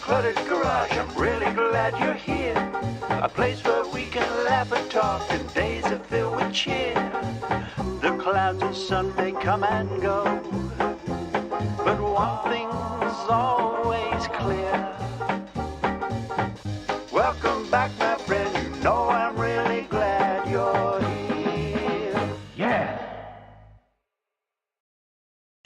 cluttered garage. I'm really glad you're here. A place where we can laugh and talk and days are filled with cheer. The clouds and sun may come and go, but one thing's always clear. Welcome back, my friend. You know I'm really glad you're here. Yeah.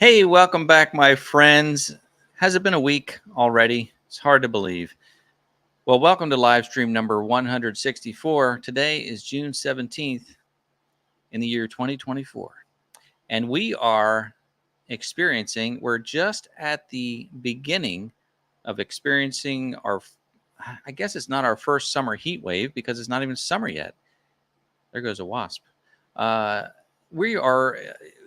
Hey, welcome back, my friends. Has it been a week already? It's hard to believe. Well, welcome to Livestream number 164. Today is June 17th in the year 2024. And we are we're just at the beginning of experiencing I guess it's not our first summer heat wave because it's not even summer yet. There goes a wasp. We are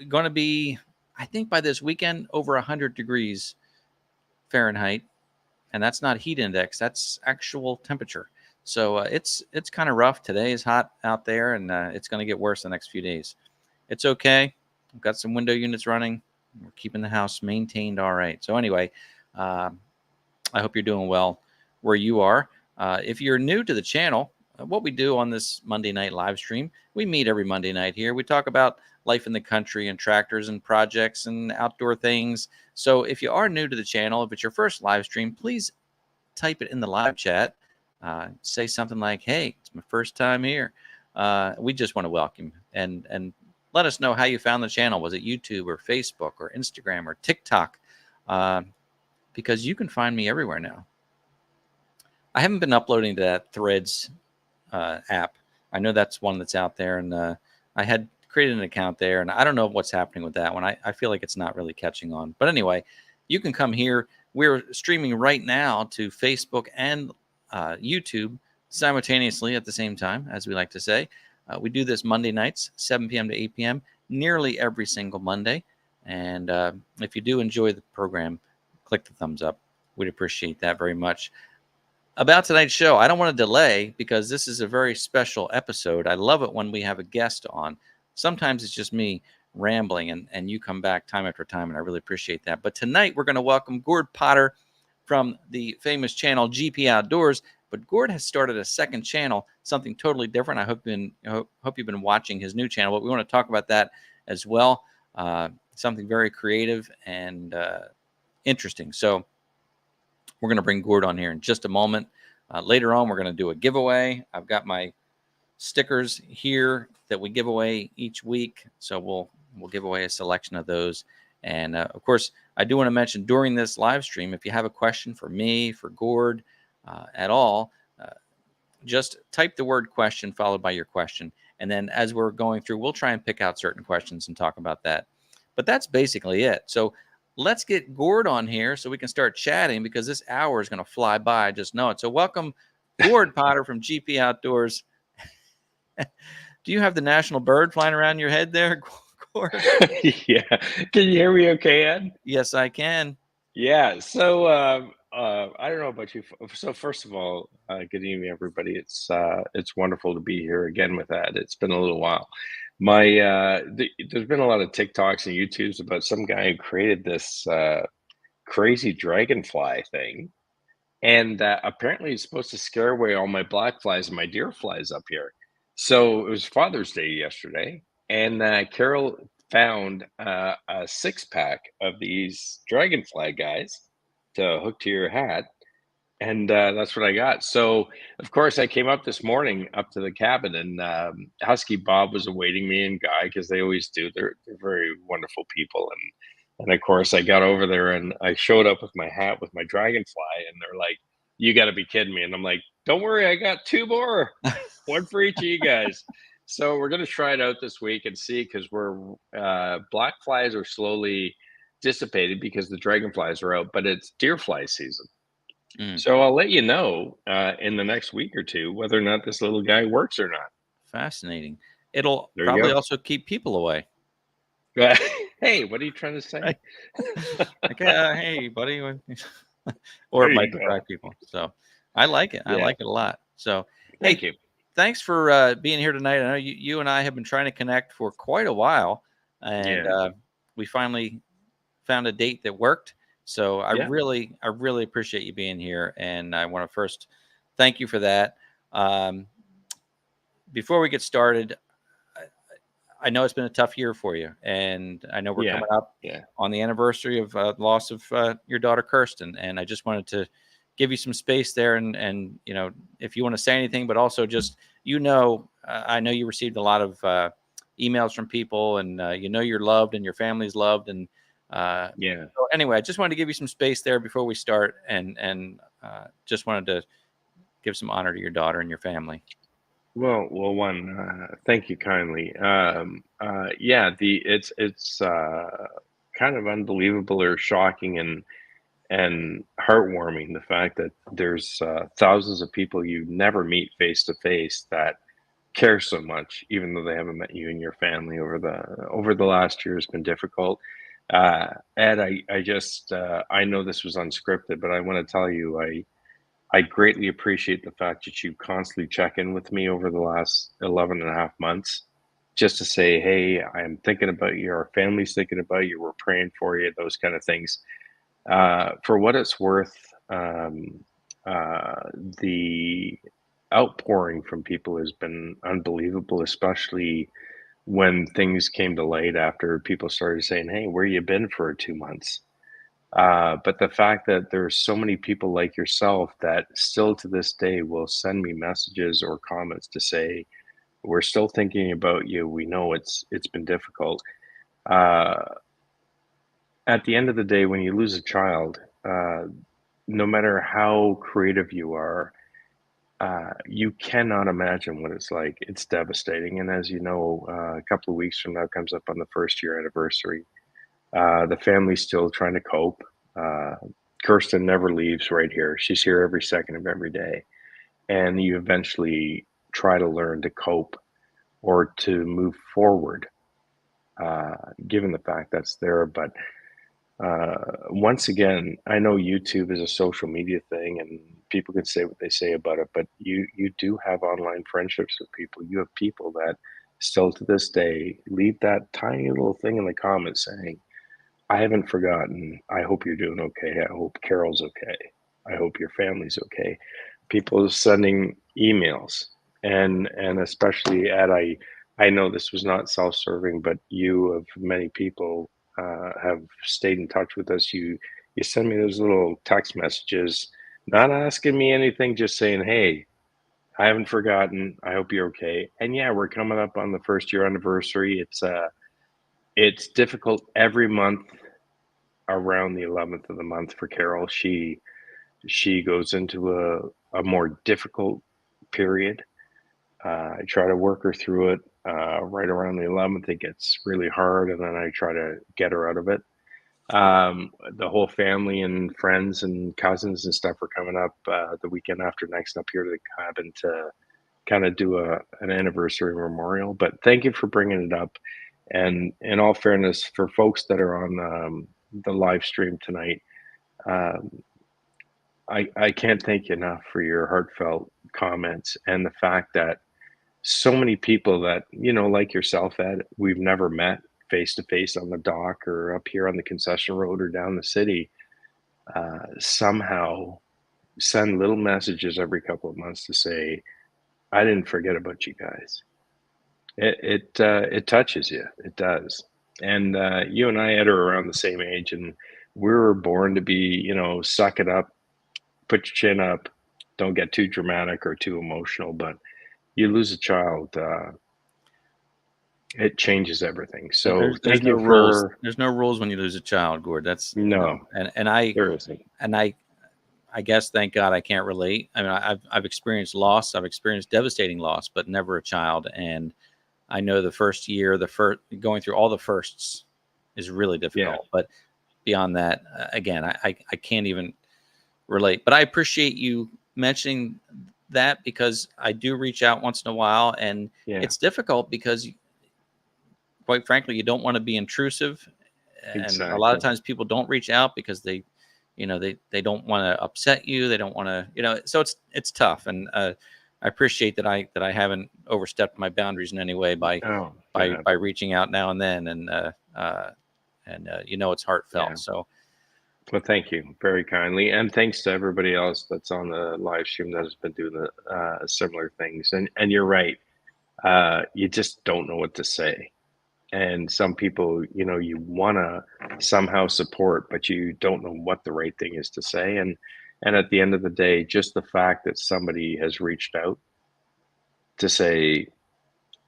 going to be, I think by this weekend, over 100 degrees Fahrenheit. And that's not heat index, that's actual temperature. So it's kind of rough. Today is hot out there, and it's going to get worse the next few days. It's okay. I've got some window units running. We're keeping the house maintained all right. So anyway, I hope you're doing well where you are. If you're new to the channel, what we do on this Monday night live stream, we meet every Monday night here. We talk about life in the country and tractors and projects and outdoor things. So if you are new to the channel, if it's your first live stream, please type it in the live chat. Say something like, hey, it's my first time here. We just want to welcome and let us know how you found the channel. Was it YouTube or Facebook or Instagram or TikTok? Because you can find me everywhere now. I haven't been uploading to that Threads app. I know that's one that's out there, and I had created an account there, and I don't know what's happening with that one. I feel like it's not really catching on. But anyway, you can come here. We're streaming right now to Facebook and YouTube simultaneously at the same time, as we like to say. We do this Monday nights, 7 p.m. to 8 p.m., nearly every single Monday. And if you do enjoy the program, click the thumbs up. We'd appreciate that very much. About tonight's show, I don't want to delay because this is a very special episode. I love it when we have a guest on. Sometimes it's just me rambling, and you come back time after time, and I really appreciate that. But tonight we're going to welcome Gord Potter from the famous channel GP Outdoors. But Gord has started a second channel, something totally different. I hope you've been watching his new channel, but we want to talk about that as well. Something very creative and interesting. So we're going to bring Gord on here in just a moment. Later on, we're going to do a giveaway. I've got my stickers here that we give away each week. So we'll give away a selection of those. And of course, I do want to mention during this live stream, if you have a question for me, for Gord at all, just type the word question followed by your question. And then as we're going through, we'll try and pick out certain questions and talk about that. But that's basically it. So let's get Gord on here so we can start chatting, because this hour is going to fly by. I just know it. So welcome, Gord Potter from GP Outdoors. Do you have the national bird flying around your head there, Gord? Yeah. Can you hear me okay, Ed? Yes, I can. Yeah. So I don't know about you. So first of all, good evening, everybody. It's wonderful to be here again with Ed. It's been a little while. There's been a lot of TikToks and YouTubes about some guy who created this crazy dragonfly thing. And apparently it's supposed to scare away all my black flies and my deer flies up here. So it was Father's Day yesterday, and Carol found a 6-pack of these dragonfly guys to hook to your hat, and that's what I got. So, of course, I came up this morning up to the cabin, and Husky Bob was awaiting me, and Guy, because they always do. They're very wonderful people, and of course, I got over there and I showed up with my hat with my dragonfly, and they're like, "You got to be kidding me!" And I'm like, "Don't worry, I got 2 more, one for each of you guys." So we're gonna try it out this week and see, because black flies are slowly dissipated because the dragonflies are out, but it's deer fly season. So I'll let you know in the next week or two whether or not this little guy works or not. Fascinating. It'll There probably also keep people away. Hey, what are you trying to say? Right. Like, hey, buddy. Or it might distract people. So I like it. I like it a lot. So Thank you. Thanks for being here tonight. I know you and I have been trying to connect for quite a while, and we finally found a date that worked. So I Yeah. really appreciate you being here, and I want to first thank you for that. Um, Before we get started, I know it's been a tough year for you, and I know we're Yeah. coming up Yeah. on the anniversary of loss of your daughter Kirsten, and I just wanted to give you some space there, and if you want to say anything, but also just I know you received a lot of emails from people, and you're loved and your family's loved, and Yeah. so anyway, I just wanted to give you some space there before we start, and just wanted to give some honor to your daughter and your family. Thank you kindly. Yeah, it's kind of unbelievable or shocking and heartwarming the fact that there's thousands of people you never meet face to face that care so much, even though they haven't met you and your family over the last year has been difficult. Ed, I know this was unscripted, but I want to tell you I greatly appreciate the fact that you constantly check in with me over the last 11 and a half months just to say, hey, I'm thinking about you, our family's thinking about you, we're praying for you, those kind of things. For what it's worth, uh, the outpouring from people has been unbelievable, especially when things came to light after people started saying, hey, where you been for 2 months? But the fact that there's so many people like yourself that still to this day will send me messages or comments to say, we're still thinking about you. We know it's been difficult. Uh, at the end of the day, when you lose a child, no matter how creative you are, you cannot imagine what it's like. It's devastating. And as you know, a couple of weeks from now comes up on the first year anniversary. The family's still trying to cope. Uh, Kirsten never leaves right here. She's here every second of every day. And you eventually try to learn to cope or to move forward, given the fact that's there. But once again, I know YouTube is a social media thing and people can say what they say about it, but you do have online friendships with people. You have people that still to this day leave that tiny little thing in the comments saying, I haven't forgotten. I hope you're doing okay. I hope Carol's okay. I hope your family's okay. People sending emails and especially I know this was not self-serving, but you of many people have stayed in touch with us. You send me those little text messages, not asking me anything, just saying, "Hey, I haven't forgotten. I hope you're okay." And yeah, we're coming up on the first year anniversary. It's difficult every month around the 11th of the month for Carol. She goes into a more difficult period. I try to work her through it. Right around the 11th, it gets really hard, and then I try to get her out of it. The whole family and friends and cousins and stuff are coming up the weekend after next up here to the cabin to kind of do an anniversary memorial. But thank you for bringing it up. And in all fairness, for folks that are on the live stream tonight, um, I can't thank you enough for your heartfelt comments and the fact that so many people that, like yourself, Ed, we've never met face to face on the dock or up here on the concession road or down the city, somehow send little messages every couple of months to say, I didn't forget about you guys. It touches you. It does. And you and I, Ed, are around the same age, and we were born to be, suck it up, put your chin up, don't get too dramatic or too emotional. But you lose a child, it changes everything. So There's thank no you rules. for There's no rules when you lose a child, Gord. That's no, and I there isn't. and I guess thank God I can't relate. I mean, I've experienced loss. I've experienced devastating loss, but never a child. And I know the first year, the first going through all the firsts is really Yeah, difficult. But beyond that, again, I can't even relate. But I appreciate you mentioning that because I do reach out once in a while, and yeah, it's difficult because, quite frankly, you don't want to be intrusive, and a lot of exactly. times people don't reach out because they don't want to upset you. They don't want to, so it's tough. And I appreciate that I haven't overstepped my boundaries in any way by Oh, by God. by reaching out now and then, and it's Yeah. heartfelt. So Well, thank you very kindly, and thanks to everybody else that's on the live stream that has been doing the similar things. And you're right, you just don't know what to say. And some people, you want to somehow support, but you don't know what the right thing is to say. And at the end of the day, just the fact that somebody has reached out to say,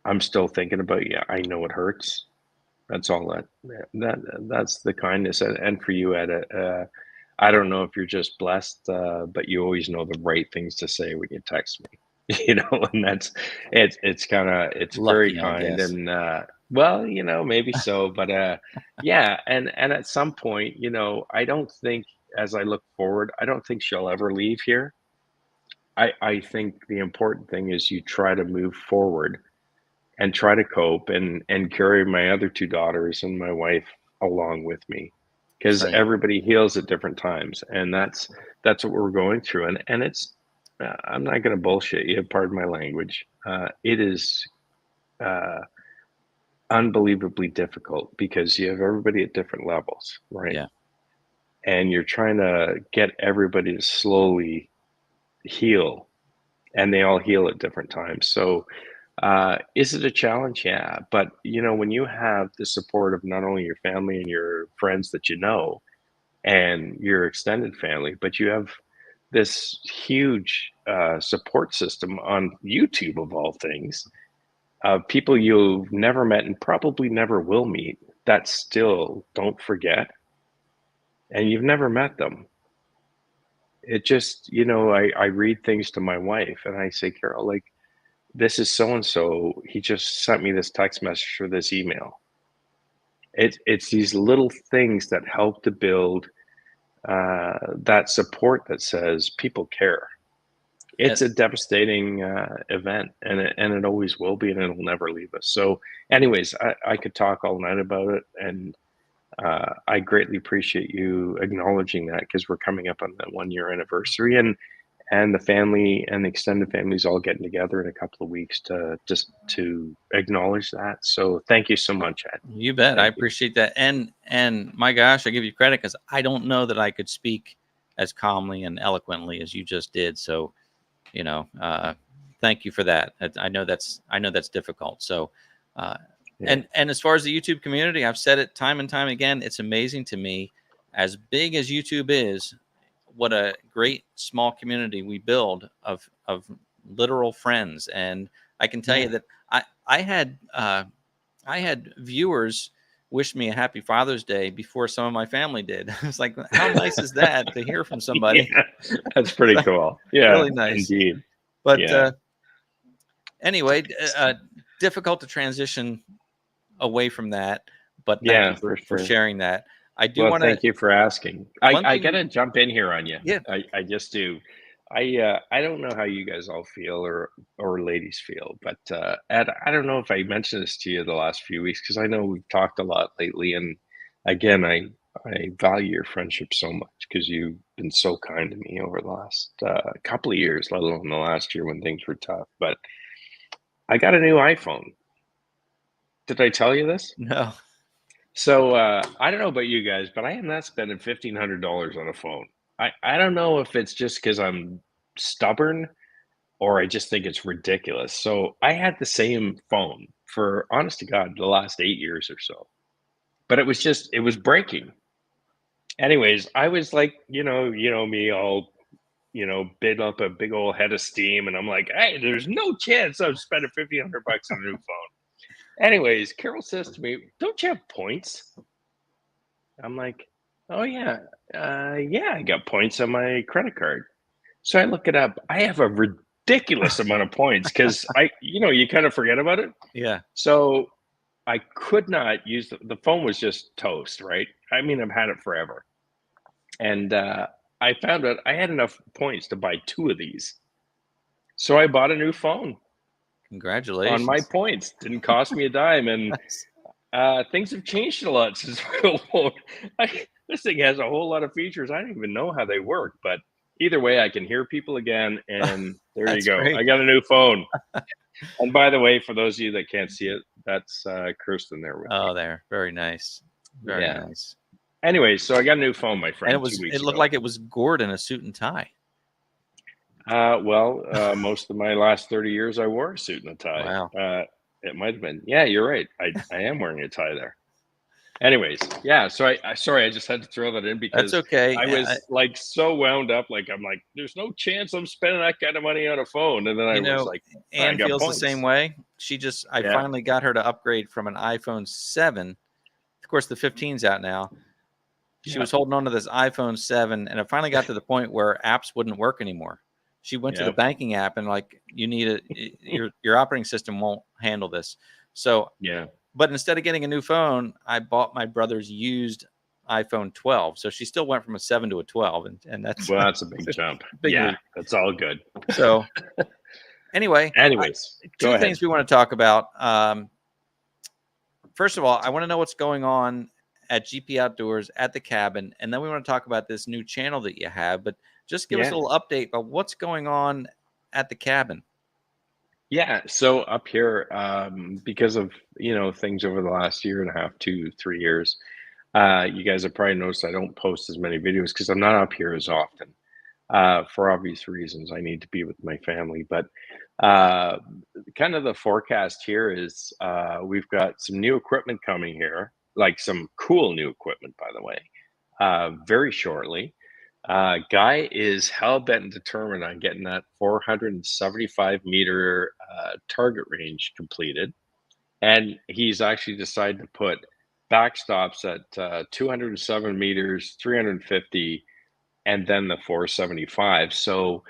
"I'm still thinking about you. I know it hurts." That's all that's the kindness. And for you, Ed, I don't know if you're just blessed, but you always know the right things to say when you text me. And it's very Lucky, I kind. guess. And well, maybe so, but yeah. And at some point, I don't think, as I look forward, I don't think she'll ever leave here. I think the important thing is you try to move forward and try to cope and carry my other two daughters and my wife along with me, because Right. everybody heals at different times, and that's what we're going through. And it's I'm not going to bullshit you, pardon my language. It is uh, unbelievably difficult because you have everybody at different levels, right? Yeah. And you're trying to get everybody to slowly heal, and they all heal at different times. So is it a challenge? Yeah. But, when you have the support of not only your family and your friends that and your extended family, but you have this huge support system on YouTube, of all things, people you've never met and probably never will meet that still don't forget, and you've never met them. It just, I read things to my wife and I say, Carol, like, this is so and so. He just sent me this text message or this email. It's these little things that help to build that support that says people care. It's a devastating event, and it always will be, and it'll never leave us. So, anyways, I could talk all night about it, and I greatly appreciate you acknowledging that, because we're coming up on the 1 year anniversary, and the family and the extended families all getting together in a couple of weeks to just to acknowledge that. So thank you so much, Ed. You bet. I Thank you. appreciate that. And my gosh, I give you credit because I don't know that I could speak as calmly and eloquently as you just did. So, thank you for that. I know that's difficult. So, Yeah. and as far as the YouTube community, I've said it time and time again. It's amazing to me, as big as YouTube is, what a great small community we build of literal friends. And I can tell you that I had viewers wish me a happy Father's Day before some of my family did. It's like, how nice is that to hear from somebody? Yeah, that's pretty cool. Yeah, Really nice. indeed. But Yeah. anyway, difficult to transition away from that. But thank you Yeah, for for sure. sharing that. I do Well, want to. thank you for asking. One I thing, gotta jump in here on you. yeah, I just do. I don't know how you guys all feel, or ladies feel, but Ed, I don't know if I mentioned this to you the last few weeks, because I know we've talked a lot lately, and again, I value your friendship so much, because you've been so kind to me over the last couple of years, let alone the last year when things were tough. But I got a new iPhone. Did I tell you this? no, So I don't know about you guys, but I am not spending $1,500 on a phone. I don't know if it's just because I'm stubborn, or I just think it's ridiculous. So I had the same phone for, honest to God, the last 8 years or so, but it was breaking. Anyways, I was like, me, all bid up a big old head of steam, and I'm like, hey, there's no chance I'm spending $1,500 on a new phone. Anyways, Carol says to me, "Don't you have points?" I'm like, "Oh yeah, yeah, I got points on my credit card." So I look it up. I have a ridiculous amount of points, because you kind of forget about it. yeah, So I could not use the phone was just toast, right? I mean, I've had it forever, and I found out I had enough points to buy two of these. So I bought a new phone on my congratulations. points. Didn't cost me a dime, and things have changed a lot since my phone. This thing has a whole lot of features. I don't even know how they work, but either way, I can hear people again, and there you That's go. great. I got a new phone. And by the way, for those of you that can't see it, that's Kirsten there with me. Oh, there, very nice, very Yeah. nice. Anyways, so I got a new phone, my And friend, it 2 weeks it looked ago. like it was Gord in a suit and tie. Most of my last 30 years, I wore a suit and a tie. Wow. It might have been. Yeah, you're right. I am wearing a tie there. Anyways, yeah. So I sorry, I just had to throw that in That's because okay. I was like so wound up. Like I'm like, there's no chance I'm spending that kind of money on a phone. And then I was like, I Anne got feels the points. same way. I Yeah. finally got her to upgrade from an iPhone 7. Of course, the 15's out now. She Yeah. was holding on to this iPhone 7, and it finally got to the point where apps wouldn't work anymore. She went to the Yep. banking app and like, you need your operating system won't handle this. So, Yeah. but instead of getting a new phone, I bought my brother's used iPhone 12. So she still went from a 7 to a 12, and that's Well, that's a big jump. big Yeah, leap. that's all good. So anyway, Anyways, go two ahead. things we want to talk about. First of all, I want to know what's going on at GP Outdoors at the cabin, and then we want to talk about this new channel that you have. But just give us a little update about what's going on at the cabin. Yeah, so up here, because of things over the last year and a half, 2, 3 years, you guys have probably noticed I don't post as many videos because I'm not up here as often. For obvious reasons, I need to be with my family. But uh, kind of the forecast here is we've got some new equipment coming here, like some cool new equipment, by the way, very shortly. Guy is hell bent and determined on getting that 475-meter target range completed. And he's actually decided to put backstops at 207 meters, 350, and then the 475. So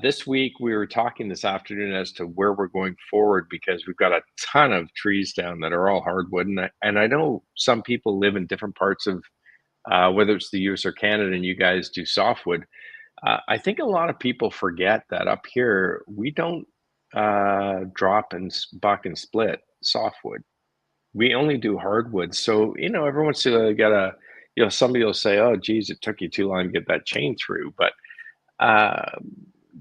this week we were talking this afternoon as to where we're going forward because we've got a ton of trees down that are all hardwood. And I know some people live in different parts of whether it's the US or Canada, and you guys do softwood. I think a lot of people forget that up here we don't drop and buck and split softwood. We only do hardwood. So every once in a while, you gotta, somebody will say, "Oh, geez, it took you too long to get that chain through," but uh,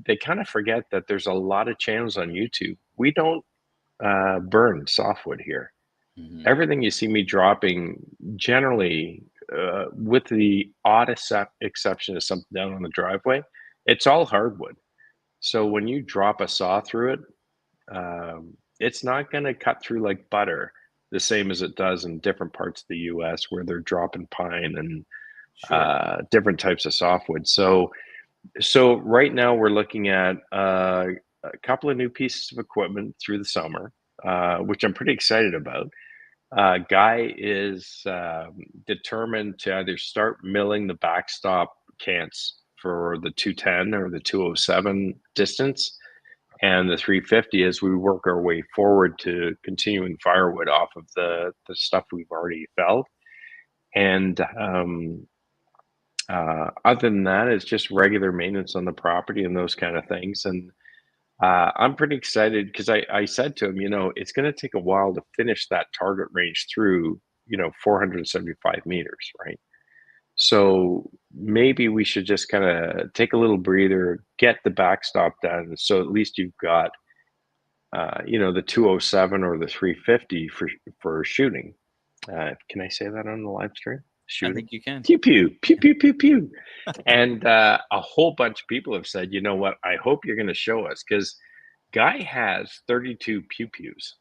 they kind of forget that there's a lot of channels on YouTube. We don't burn softwood here. Mm-hmm. Everything you see me dropping, generally, with the odd exception of something down on the driveway, it's all hardwood. So when you drop a saw through it, it's not going to cut through like butter, the same as it does in different parts of the U.S. where they're dropping pine and different types of softwood. So right now we're looking at a couple of new pieces of equipment through the summer, which I'm pretty excited about. Guy is determined to either start milling the backstop cants for the 210 or the 207 distance and the 350 as we work our way forward to continuing firewood off of the stuff we've already felled. And other than that, it's just regular maintenance on the property and those kind of things. And I'm pretty excited because I said to him, it's going to take a while to finish that target range through, 475 meters, right? So maybe we should just kind of take a little breather, get the backstop done. So at least you've got, the 207 or the 350 for shooting. Can I say that on the live stream? Shooting? I think you can. Pew, pew, pew, pew, pew, pew. And a whole bunch of people have said, you know what? I hope you're going to show us because Guy has 32 pew pews.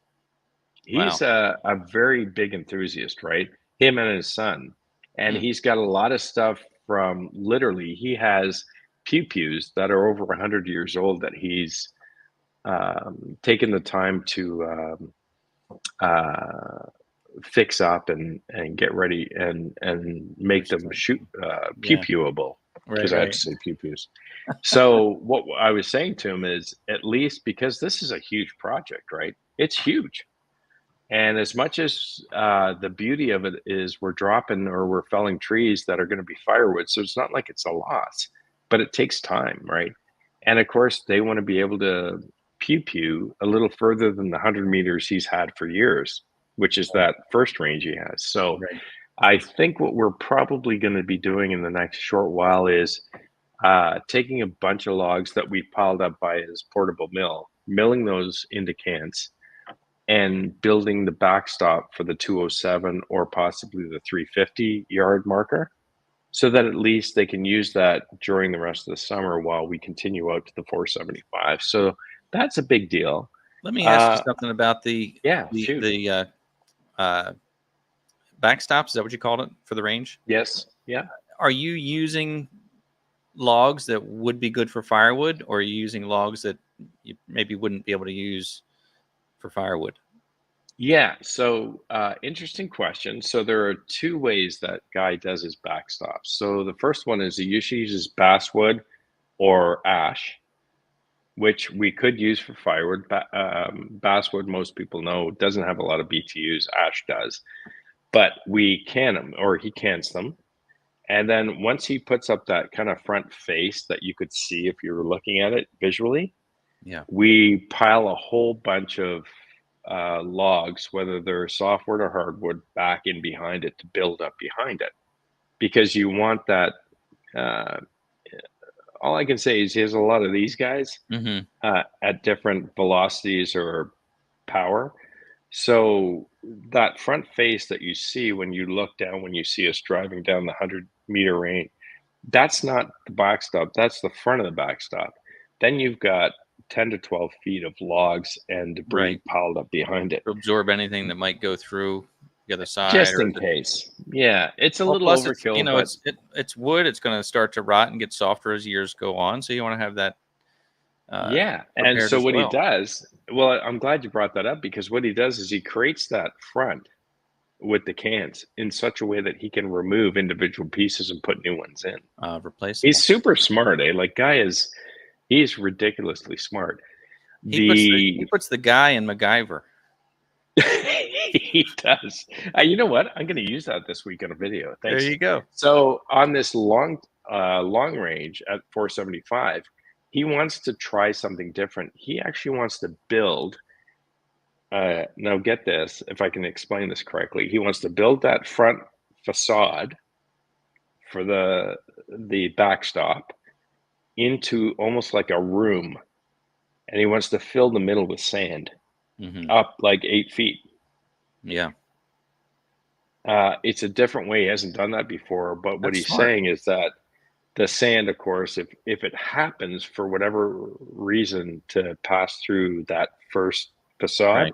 He's a very big enthusiast, right? Him and his son. And he's got a lot of stuff from literally, he has pew pews that are over 100 years old that he's taken the time to fix up and get ready and make them shoot pew pewable because I have to say pew pews. So what I was saying to him is at least because this is a huge project, right? It's huge. And as much as the beauty of it is we're dropping or we're felling trees that are going to be firewood. So it's not like it's a loss, but it takes time, right? And of course, they want to be able to pew pew a little further than the 100 meters he's had for years, which is that first range he has. So I think what we're probably going to be doing in the next short while is taking a bunch of logs that we piled up by his portable mill, milling those into cans, and building the backstop for the 207 or possibly the 350 yard marker, so that at least they can use that during the rest of the summer while we continue out to the 475. So that's a big deal. Let me ask you something about the shoot. backstops. Is that what you called it for the range? Yes. Yeah. Are you using logs that would be good for firewood, or are you using logs that you maybe wouldn't be able to use for firewood? Yeah. So interesting question. So there are two ways that Guy does his backstops. So the first one is he usually uses basswood or ash, which we could use for firewood. Basswood, most people know, doesn't have a lot of BTUs. Ash does, but we can them, or he cans them. And then once he puts up that kind of front face that you could see if you were looking at it visually, Yeah. we pile a whole bunch of logs, whether they're softwood or hardwood, back in behind it to build up behind it, because you want that. All I can say is he has a lot of these guys at different velocities or power. So that front face that you see when you look down, when you see us driving down the 100-meter range, that's not the backstop. That's the front of the backstop. Then you've got 10 to 12 feet of logs and debris piled up behind it to absorb anything that might go through the other side, just in case. Yeah, it's a little plus overkill, it's wood. It's going to start to rot and get softer as years go on, so you want to have that yeah. And so what well. he does, well, I'm glad you brought that up, because what he does is he creates that front with the cans in such a way that he can remove individual pieces and put new ones in. Replaceable. He's super smart, eh? Like, he's ridiculously smart. He puts the guy in MacGyver. He does. You know what? I'm going to use that this week in a video. Thanks. There you go. So on this long range at 475, he wants to try something different. He actually wants to build. Now get this, if I can explain this correctly. He wants to build that front facade for the backstop into almost like a room, and he wants to fill the middle with sand up like 8 feet. Yeah. It's a different way. He hasn't done that before, but what he's smart. saying is that the sand, of course, if it happens for whatever reason to pass through that first facade,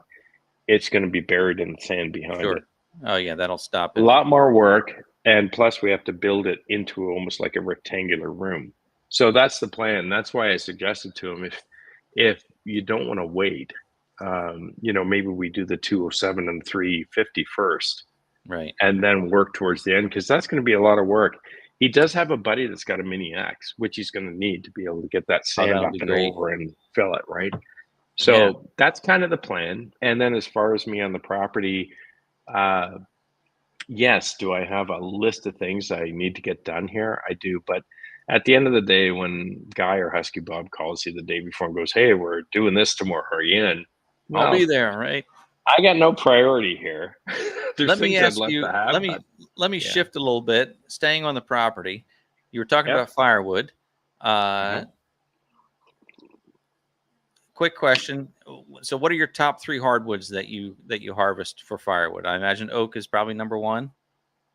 it's going to be buried in the sand behind it. Oh yeah, that'll stop it. A lot more work, and plus we have to build it into almost like a rectangular room. So that's the plan. That's why I suggested to him, if you don't want to wait, maybe we do the 207 and 350 first, right, and then work towards the end, because that's going to be a lot of work. He does have a buddy that's got a mini axe, which he's going to need to be able to get that sand up and over and fill it, right? So that's kind of the plan. And then as far as me on the property, yes, do I have a list of things I need to get done here? I do. But at the end of the day, when Guy or Husky Bob calls you the day before and goes, "Hey, we're doing this tomorrow, are you in?" Well, I'll be there, right? I got no priority here. Let me ask you. Let me shift a little bit. Staying on the property, you were talking about firewood. Quick question. So, what are your top 3 hardwoods that you harvest for firewood? I imagine oak is probably number 1.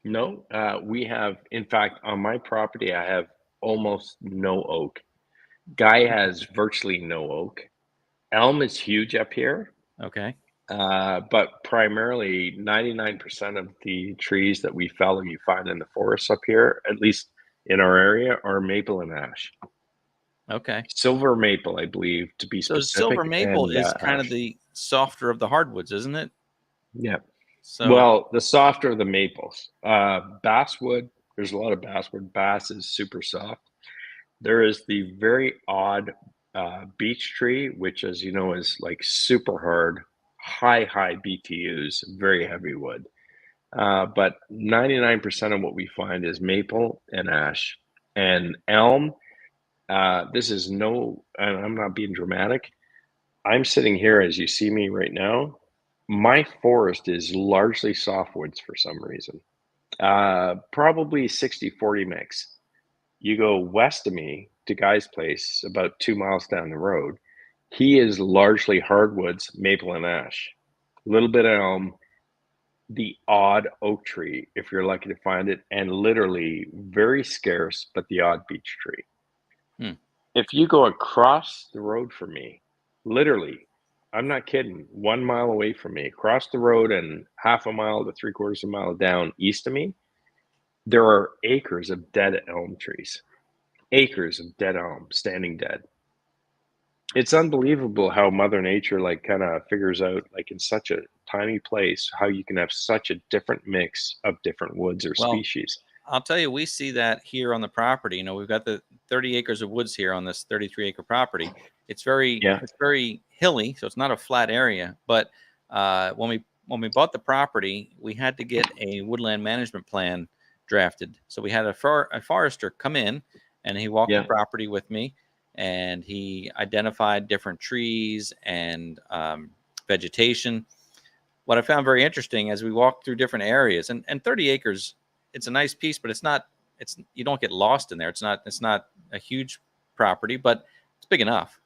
No, we have. In fact, on my property, I have almost no oak. Guy has virtually no oak. Elm is huge up here. Okay. But primarily 99% of the trees that we fell and you find in the forests up here, at least in our area, are maple and ash. Okay. Silver maple, I believe, to be specific. So silver maple is kind of the softer of the hardwoods, isn't it? Yeah. So, well, the softer of the maples. Basswood, there's a lot of basswood. Bass is super soft. There is the very odd beech tree, which, as you know, is like super hard, high BTUs, very heavy wood. But 99% of what we find is maple and ash. And elm, this is and I'm not being dramatic. I'm sitting here as you see me right now. My forest is largely softwoods for some reason. Probably 60-40 mix. You go west of me to Guy's place, about 2 miles down the road. He is largely hardwoods, maple and ash. little bit of elm, the odd oak tree, if you're lucky to find it, and literally very scarce, but the odd beech tree. Hmm. If you go across the road from me, literally, I'm not kidding, 1 mile away from me, across the road and half a mile to three-quarters of a mile down east of me, there are acres of dead elm trees. Acres of dead elm standing dead. It's unbelievable how Mother Nature like kind of figures out like in such a tiny place how you can have such a different mix of different woods or Well, species. I'll tell you, we see that here on the property. You know, we've got the 30 acres of woods here on this 33-acre property. It's Yeah, very hilly, so it's not a flat area. But when we bought the property, we had to get a woodland management plan drafted. So we had a forester come in, and he walked the yeah, property with me, and he identified different trees and vegetation. What I found very interesting as we walked through different areas, and 30 acres, it's a nice piece, but it's you don't get lost in there. It's not a huge property, but it's big enough.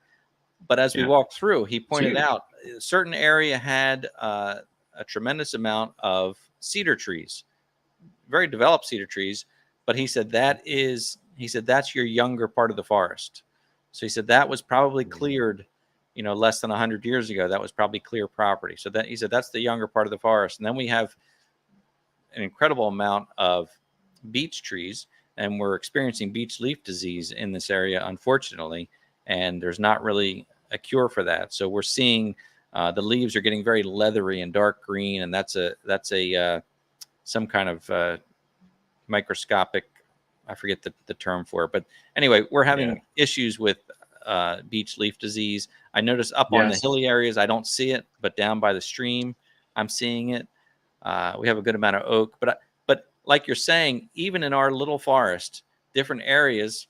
But as we yeah. walked through, he It's pointed huge. out a certain area had a tremendous amount of cedar trees, very developed cedar trees. But he said that's your younger part of the forest. So he said that was probably cleared, less than 100 years ago. That was probably clear property. So that he said that's the younger part of the forest. And then we have an incredible amount of beech trees, and we're experiencing beech leaf disease in this area, unfortunately. And there's not really a cure for that. So we're seeing the leaves are getting very leathery and dark green, and that's some kind of microscopic. I forget the term for it, but anyway, we're Yeah. having issues with beech leaf disease. I notice up on the Yes. hilly areas, I don't see it, but down by the stream, I'm seeing it. We have a good amount of oak, but like you're saying, even in our little forest, different areas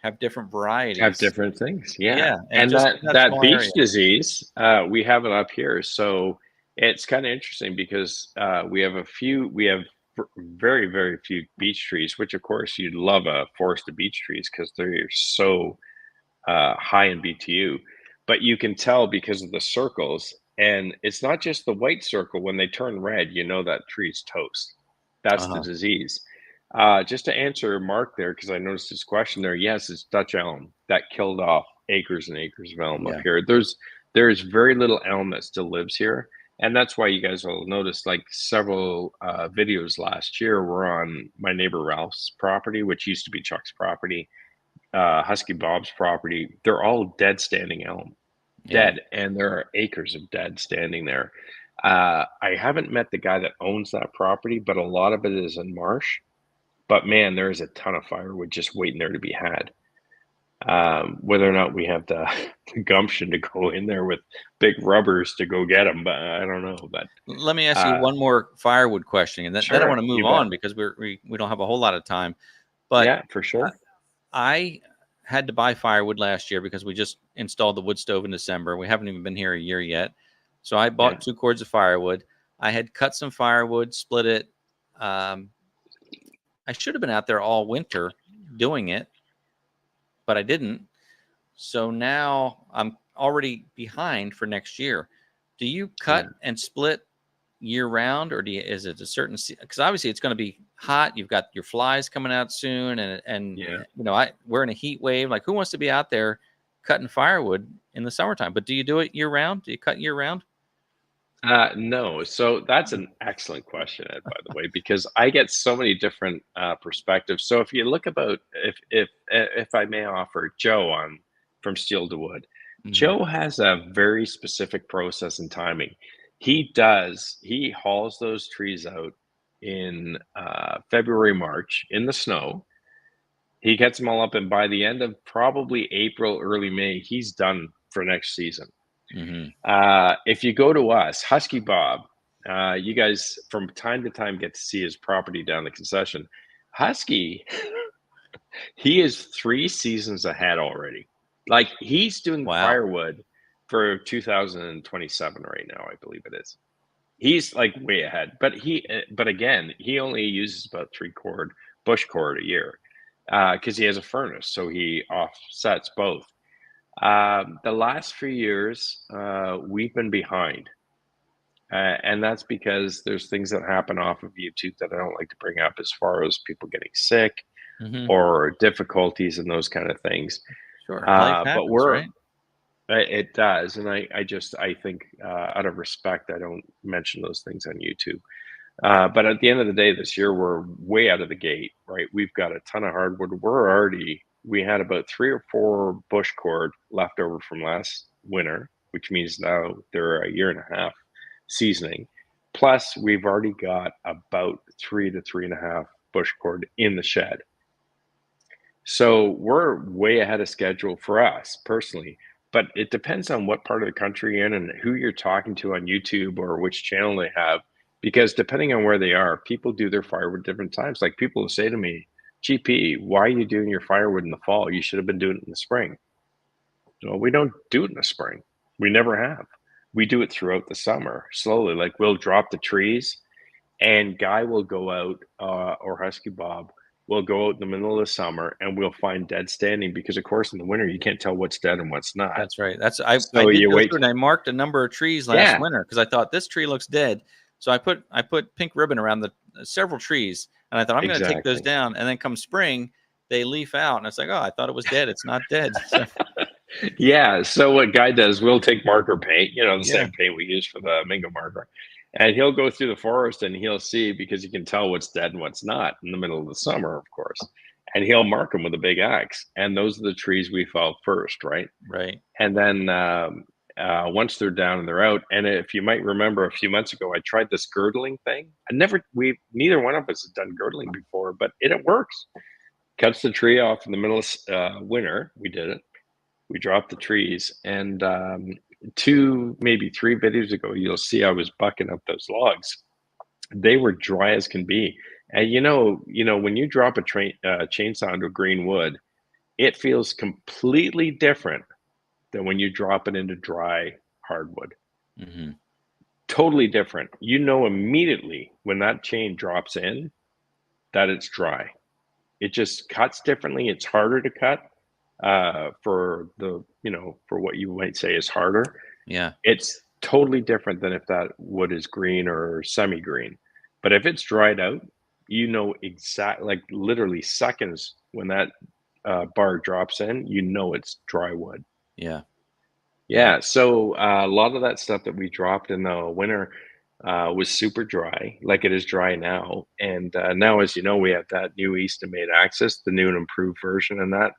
have different Have varieties. different things. Yeah. Yeah, and And just that in that that small area. beach disease, we have it up here. So it's kind of interesting because we have very, very few beech trees, which of course you'd love a forest of beech trees because they're so high in BTU. But you can tell because of the circles, and it's not just the white circle. When they turn red, you know that tree's toast. That's the Uh-huh. disease. Just to answer Mark there, because I noticed his question there. Yes, it's Dutch elm that killed off acres and acres of elm up Yeah. here. There's very little elm that still lives here, and that's why you guys will notice like several videos last year were on my neighbor Ralph's property, which used to be Chuck's property, Husky Bob's property. They're all dead standing elm, Yeah. dead, and there are acres of dead standing there. I haven't met the guy that owns that property, but a lot of it is in marsh. But man, there is a ton of firewood just waiting there to be had. Whether or not we have the gumption to go in there with big rubbers to go get them, but I don't know. But Let me ask you uh, one more firewood question, and then I want sure, to you move bet. on because we don't have a whole lot of time. But Yeah, for sure. I had to buy firewood last year because we just installed the wood stove in December. We haven't even been here a year yet. So I Yeah. bought 2 cords of firewood. I had cut some firewood, split it. Um, I should have been out there all winter doing it, but I didn't. So now I'm already behind for next year. Do you Yeah. cut and split year round, or is it a certain? Because obviously it's going to be hot. You've got your flies coming out soon, and Yeah. we're in a heat wave. Like, who wants to be out there cutting firewood in the summertime? But do you do it year round? Do you cut year round? No. So that's an excellent question, Ed, by the way, because I get so many different perspectives. So if you look about, if I may offer Joe on from Steel to Wood, Mm-hmm. Joe has a very specific process and timing. He hauls those trees out in February, March in the snow. He gets them all up, and by the end of probably April, early May, he's done for next season. Mm-hmm. If you go to us, Husky Bob, you guys from time to time get to see his property down the concession. Husky, he is 3 seasons ahead already. Like he's doing Wow. firewood for 2027 right now, I believe it is. He's like way ahead, but again, he only uses about 3 cord bush cord a year because he has a furnace, so he offsets both. The last few years, we've been behind. And that's because there's things that happen off of YouTube that I don't like to bring up, as far as people getting sick Mm-hmm. or difficulties and those kind of things. Sure. Life But happens, right? it does, and I think, out of respect, I don't mention those things on YouTube. But at the end of the day, this year we're way out of the gate, right? We've got a ton of hardwood. We had about 3 or 4 bush cord left over from last winter, which means now they're a year and a half seasoning. Plus, we've already got about 3 to 3.5 bush cord in the shed. So we're way ahead of schedule for us personally, but it depends on what part of the country you're in and who you're talking to on YouTube or which channel they have. Because depending on where they are, people do their firewood different times. Like, people will say to me, GP, why are you doing your firewood in the fall? You should have been doing it in the spring. Well, we don't do it in the spring. We never have. We do it throughout the summer slowly. Like, we'll drop the trees, and Guy will go out, or Husky Bob will go out in the middle of the summer, and we'll find dead standing, because of course in the winter you can't tell what's dead and what's not. That's right. I So did you go wait. through and I marked a number of trees last Yeah, winter because I thought this tree looks dead. So I put pink ribbon around the several trees, and I thought I'm going to take those exactly. down. And then come spring, they leaf out, and it's like, oh, I thought it was dead. It's not dead. So, Yeah. So what Guy does, we'll take marker paint, the yeah, same paint we use for the Mingo marker, and he'll go through the forest and he'll see, because he can tell what's dead and what's not in the middle of the summer, of course. And he'll mark them with a big axe, and those are the trees we fell first, right? right. And then once they're down and they're out, and if you might remember a few months ago, I tried this girdling thing. Neither one of us had done girdling before, but it works. Cuts the tree off in the middle of winter. We did it. We dropped the trees, and 2, maybe 3 videos ago, you'll see I was bucking up those logs. They were dry as can be. And when you drop a chainsaw into green wood, it feels completely different than when you drop it into dry hardwood. Mm-hmm. Totally different. You know immediately when that chain drops in that it's dry. It just cuts differently. It's harder to cut, for what you might say is harder. Yeah. It's totally different than if that wood is green or semi-green. But if it's dried out, like literally seconds when that bar drops in, it's dry wood. Yeah. Yeah. So a lot of that stuff that we dropped in the winter was super dry, like it is dry now. And now, as you know, we have that new Easton Made Access, the new and improved version, and that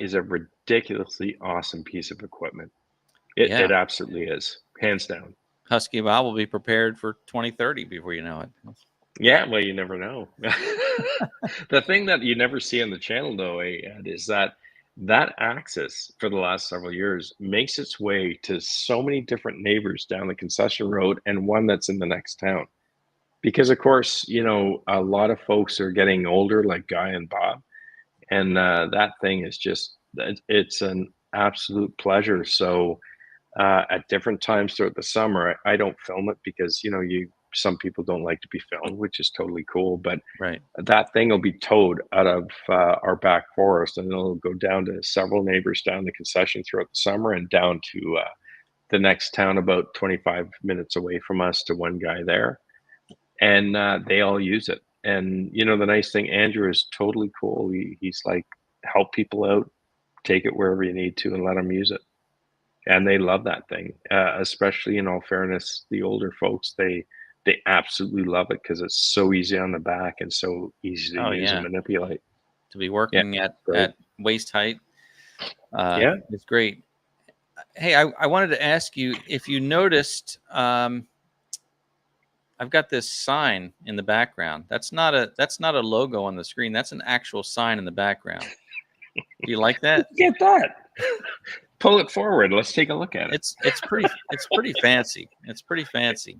is a ridiculously awesome piece of equipment. Yeah. It absolutely is, hands down. Husky Bob will be prepared for 2030 before you know it. Yeah, well, you never know. The thing that you never see on the channel, though, Ed, is that access for the last several years makes its way to so many different neighbors down the concession road, and one that's in the next town. Because, of course, a lot of folks are getting older, like Guy and Bob, and that thing is it's an absolute pleasure. So at different times throughout the summer, I don't film it because, some people don't like to be filmed, which is totally cool. But Right. that thing will be towed out of our back forest, and it'll go down to several neighbors down the concession throughout the summer, and down to the next town about 25 minutes away from us, to one guy there. And they all use it. And, the nice thing, Andrew is totally cool. He's like, help people out, take it wherever you need to, and let them use it. And they love that thing, especially, in all fairness, the older folks, they absolutely love it because it's so easy on the back and so easy to use and manipulate. To be working at waist height, it's great. Hey, I wanted to ask you if you noticed. I've got this sign in the background. That's not a logo on the screen. That's an actual sign in the background. Do you like that? Get that. Pull it forward. Let's take a look at it. It's pretty fancy. It's pretty fancy.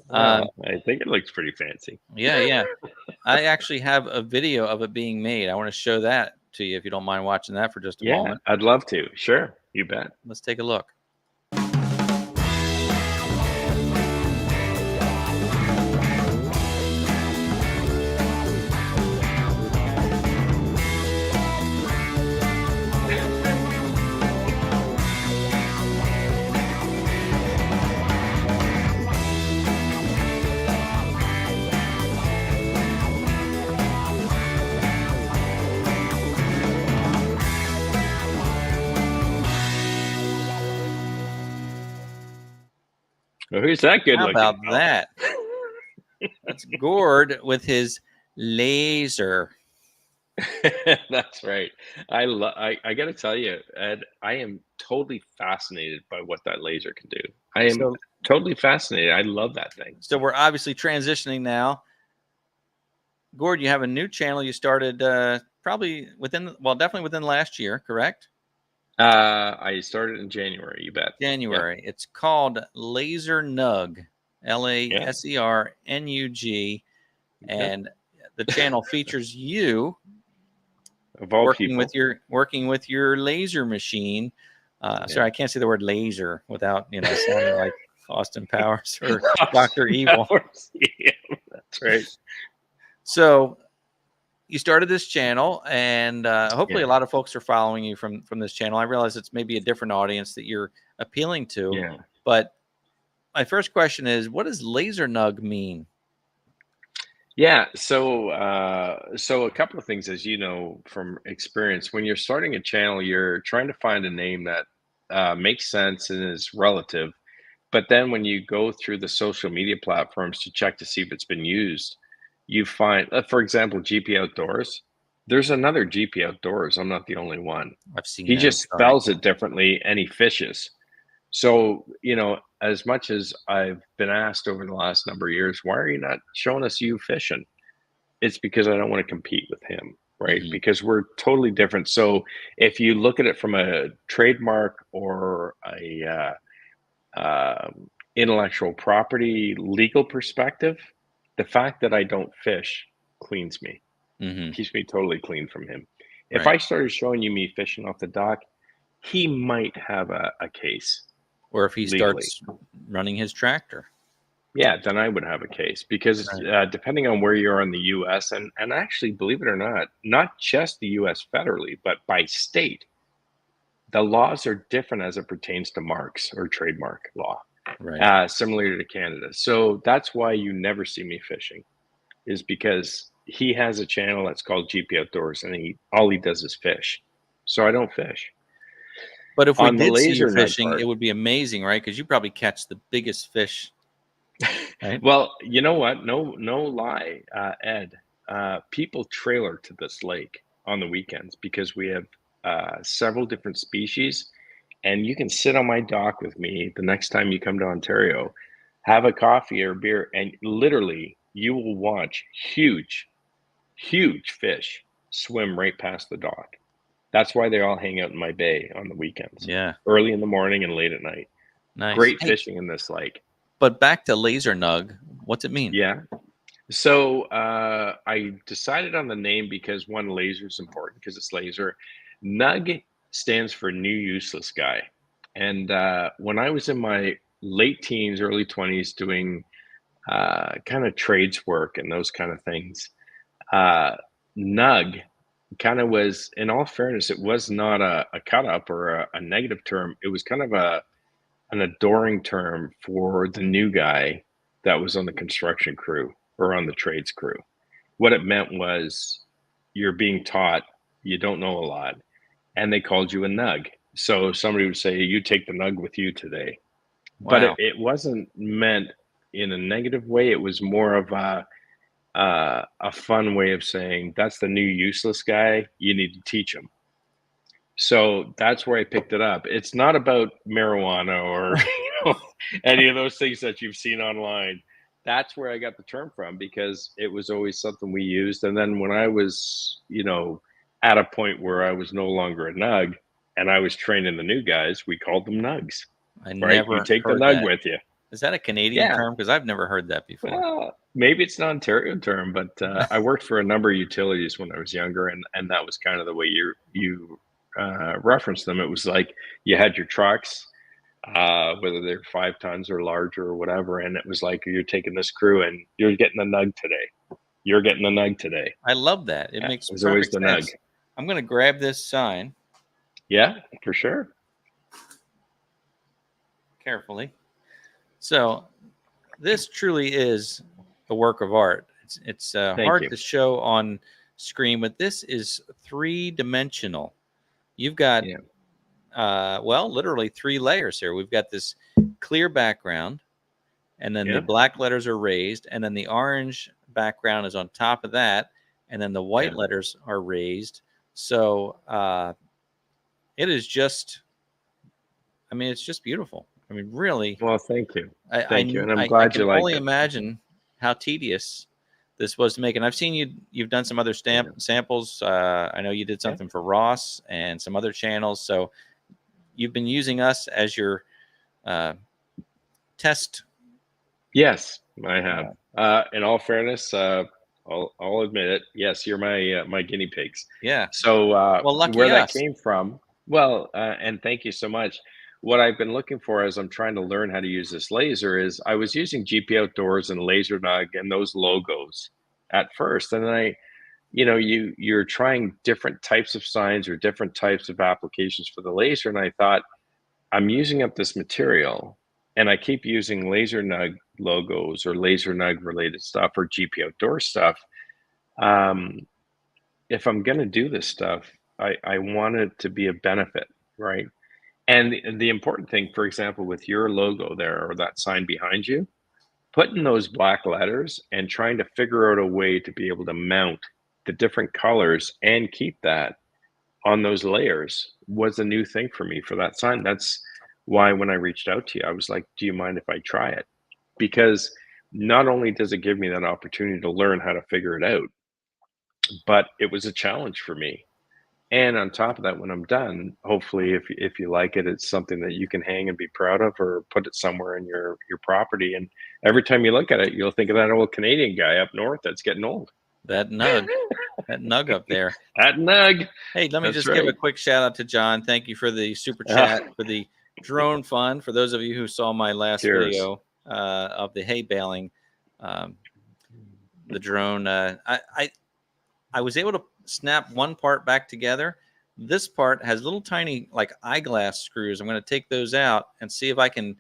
Well, I think it looks pretty fancy. Yeah. I actually have a video of it being made. I want to show that to you if you don't mind watching that for just a moment. I'd love to. Sure, you bet. Let's take a look. Well, who's that good How looking? about that? That's Gord with his laser. That's right. I got to tell you, Ed, I am totally fascinated by what that laser can do. I am So, totally fascinated. I love that thing. so we're obviously transitioning now. Gord, you have a new channel you started probably definitely within last year, correct? I started in January, you bet. January. It's called Laser Nug, Yeah. LASERNUG, Yeah. and the channel features you Of all working people. with your laser machine. Sorry, I can't say the word laser without sounding like Austin Powers or Dr. Evil. Yeah, that's right. So you started this channel, and hopefully Yeah. a lot of folks are following you from this channel. I realize it's maybe a different audience that you're appealing to, Yeah. but my first question is, what does laser nug mean? Yeah. So a couple of things, as you know from experience, when you're starting a channel, you're trying to find a name that makes sense and is relative. But then when you go through the social media platforms to check to see if it's been used, you find, for example, GP Outdoors. There's another GP Outdoors. I'm not the only one. I've seen He those. just Sorry. spells it differently and he fishes. So, as much as I've been asked over the last number of years, why are you not showing us you fishing? It's because I don't want to compete with him, right? Mhm. Because we're totally different. So if you look at it from a trademark or a intellectual property legal perspective, the fact that I don't fish cleans me, Mhm. keeps me totally clean from him. If Right. I started showing you me fishing off the dock, he might have a case Or if he legally. starts running his tractor. Yeah, then I would have a case because Right. depending on where you are in the U.S. and actually, believe it or not just the U.S. federally, but by state, the laws are different as it pertains to marks or trademark law, Right. similar to Canada. So that's why you never see me fishing, is because he has a channel that's called GP Outdoors, and all he does is fish. So I don't fish. But if we On the did see you laser nug fishing, it part, would be amazing, right? Because you probably catch the biggest fish, right? well, you know what? No lie, Ed. People trailer to this lake on the weekends because we have several different species, and you can sit on my dock with me the next time you come to Ontario, have a coffee or a beer, and literally you will watch huge fish swim right past the dock. That's why they all hang out in my bay on the weekends, Yeah. early in the morning and late at night. Nice. Great Hey, fishing in this lake. but back to laser nug. What's it mean? Yeah. So I decided on the name because one, laser is important because it's laser. Nug stands for new useless guy. And when I was in my late teens, early 20s doing kind of trades work and those kind of things, uh, Nug kind of was, in all fairness, it was not a cut up or a negative term. It was kind of an adoring term for the new guy that was on the construction crew or on the trades crew. What it meant was you're being taught, you don't know a lot, and they called you a nug. So somebody would say, you take the nug with you today. But Wow. it wasn't meant in a negative way. It was more of a fun way of saying, that's the new useless guy. You need to teach him. So that's where I picked it up. It's not about marijuana or any of those things that you've seen online. That's where I got the term from because it was always something we used. And then when I was, at a point where I was no longer a nug and I was training the new guys, we called them nugs, I right? You never take the heard nug that. with you. Is that a Canadian Yeah. term? Because I've never heard that before. Well, maybe it's an Ontario term, but I worked for a number of utilities when I was younger, and that was kind of the way you referenced them. It was like you had your trucks, whether they're 5 tons or larger or whatever, and it was like you're taking this crew and you're getting the nug today. You're getting the nug today. I love that. It Yeah, makes it was always perfect the nug. sense. I'm going to grab this sign Yeah, for sure. carefully. So this truly is a work of art. It's Thank hard you. to show on screen, but this is 3-dimensional. You've got, Yeah. literally 3 layers here. We've got this clear background. and then the Yeah. black letters are raised, and then the orange background is on top of that, and then the white Yeah. letters are raised. So it is just, I mean, it's just beautiful. I mean, really. Well, thank you. I, Thank you. And I'm I glad can you like only it. imagine how tedious this was to make. And I've seen you've done some other samples. I know you did something for Ross and some other channels. So you've been using us as your test. Yes, I have. In all fairness, I'll admit it. Yes, you're my guinea pigs. Yeah. So Well, lucky where that us. came from, well, and thank you so much. What I've been looking for as I'm trying to learn how to use this laser is I was using GP Outdoors and Laser Nug and those logos at first, and then you're trying different types of signs or different types of applications for the laser, and I thought, I'm using up this material and I keep using Laser Nug logos or Laser Nug related stuff or GP Outdoor stuff. Um, if I'm going to do this stuff, I want it to be a benefit, right? And the important thing, for example, with your logo there or that sign behind you, putting those black letters and trying to figure out a way to be able to mount the different colors and keep that on those layers was a new thing for me for that sign. That's why when I reached out to you, I was like, do you mind if I try it? Because not only does it give me that opportunity to learn how to figure it out, but it was a challenge for me. And on top of that, when I'm done, hopefully if you like it, it's something that you can hang and be proud of or put it somewhere in your property. And every time you look at it, you'll think of that old Canadian guy up north that's getting old. That nug up there. That nug. Hey, let me That's just give a right. quick shout out to John. Thank you for the super chat for the drone fund. For those of you who saw my last Cheers. video of the hay baling, the drone, I was able to snap one part back together. This part has little tiny like eyeglass screws. I'm going to take those out and see if I can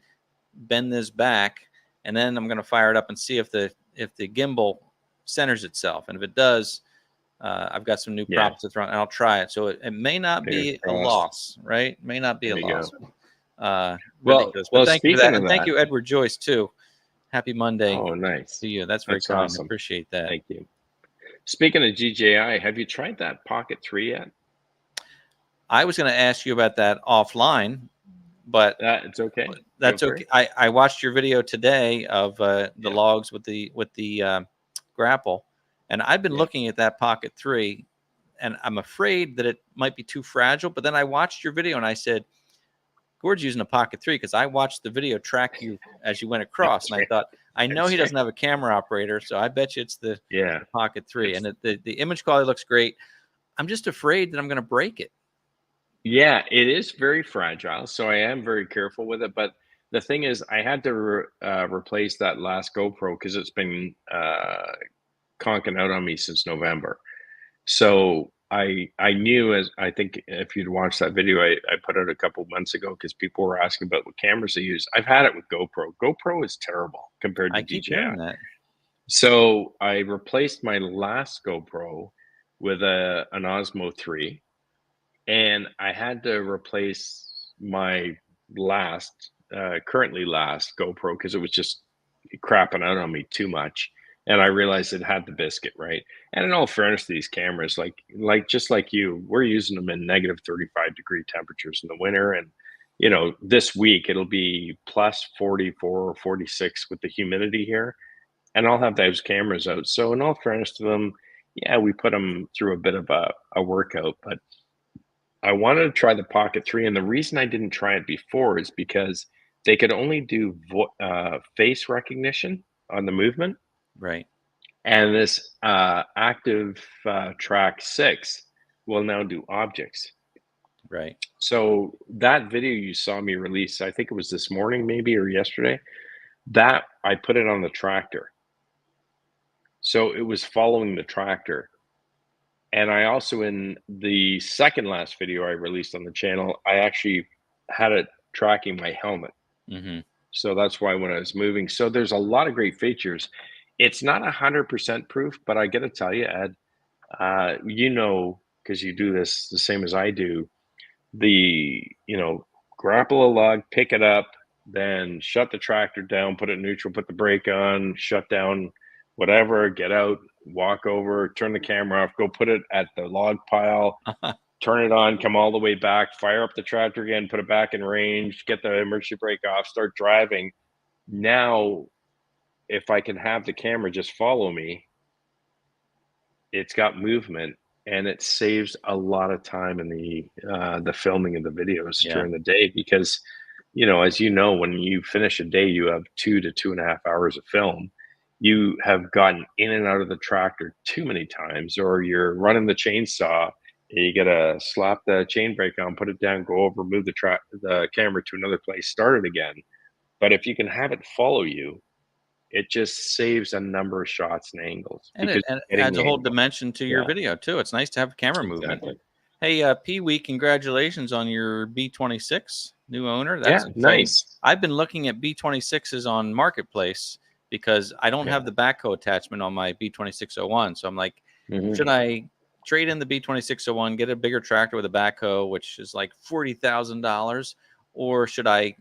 bend this back, and then I'm going to fire it up and see if the gimbal centers itself. And if it does, I've got some new props to throw, and I'll try it. So it may not be a loss, right? It may not be a loss. Well, but thank you for that, speaking of and thank you, Edward Joyce, too. Happy Monday. Oh, nice. To you. That's very kind. Awesome. Appreciate that. Thank you. Speaking of DJI, have you tried that Pocket 3 yet? I was going to ask you about that offline, but it's okay. That's okay. I watched your video today of the logs with the grapple, and I've been looking at that Pocket 3, and I'm afraid that it might be too fragile. But then I watched your video and I said, Gord's using a Pocket 3 because I watched the video track you as you went across, and I thought, I know he doesn't have a camera operator, so I bet you it's the Pocket 3. And the image quality looks great. I'm just afraid that I'm going to break it. Yeah, it is very fragile, so I am very careful with it. But the thing is, I had to replace that last GoPro because it's been conking out on me since November. So I knew, as I think if you'd watched that video I put out a couple months ago, because people were asking about what cameras they use. I've had it with GoPro. GoPro is terrible compared to DJI. I keep hearing that. So I replaced my last GoPro with an Osmo 3, and I had to replace my currently last GoPro because it was just crapping out on me too much. And I realized it had the biscuit, right? And in all fairness to these cameras, like just like you, we're using them in negative 35-degree temperatures in the winter. And, this week it'll be plus 44 or 46 with the humidity here. And I'll have those cameras out. So in all fairness to them, we put them through a bit of a workout. But I wanted to try the Pocket 3. And the reason I didn't try it before is because they could only do face recognition on the movement. Right. And this active track 6 will now do objects. Right. So that video you saw me release, I think it was this morning maybe or yesterday, that I put it on the tractor. So it was following the tractor. And I also, in the second last video I released on the channel, I actually had it tracking my helmet. Mm-hmm. So that's why when I was moving. So there's a lot of great features. It's not 100% proof, but I got to tell you, Ed, because you do this the same as I do, grapple a log, pick it up, then shut the tractor down, put it neutral, put the brake on, shut down, whatever, get out, walk over, turn the camera off, go put it at the log pile, turn it on, come all the way back, fire up the tractor again, put it back in range, get the emergency brake off, start driving. Now, if I can have the camera just follow me, it's got movement, and it saves a lot of time in the filming of the videos during the day because, you know, as you know, when you finish a day, you have 2 to 2.5 hours of film. You have gotten in and out of the tractor too many times, or you're running the chainsaw, and you gotta slap the chain brake on, put it down, go over, move the camera to another place, start it again. But if you can have it follow you, it just saves a number of shots and angles And because it you're getting adds a the whole angle. dimension to your Yeah. video too. It's nice to have camera movement. Exactly. Hey, Pee Wee, congratulations on your B26 new owner. That's Yeah, exciting. nice. I've been looking at B26s on Marketplace because I don't have the backhoe attachment on my B2601. So I'm like, should I trade in the B2601, get a bigger tractor with a backhoe, which is like $40,000, or should I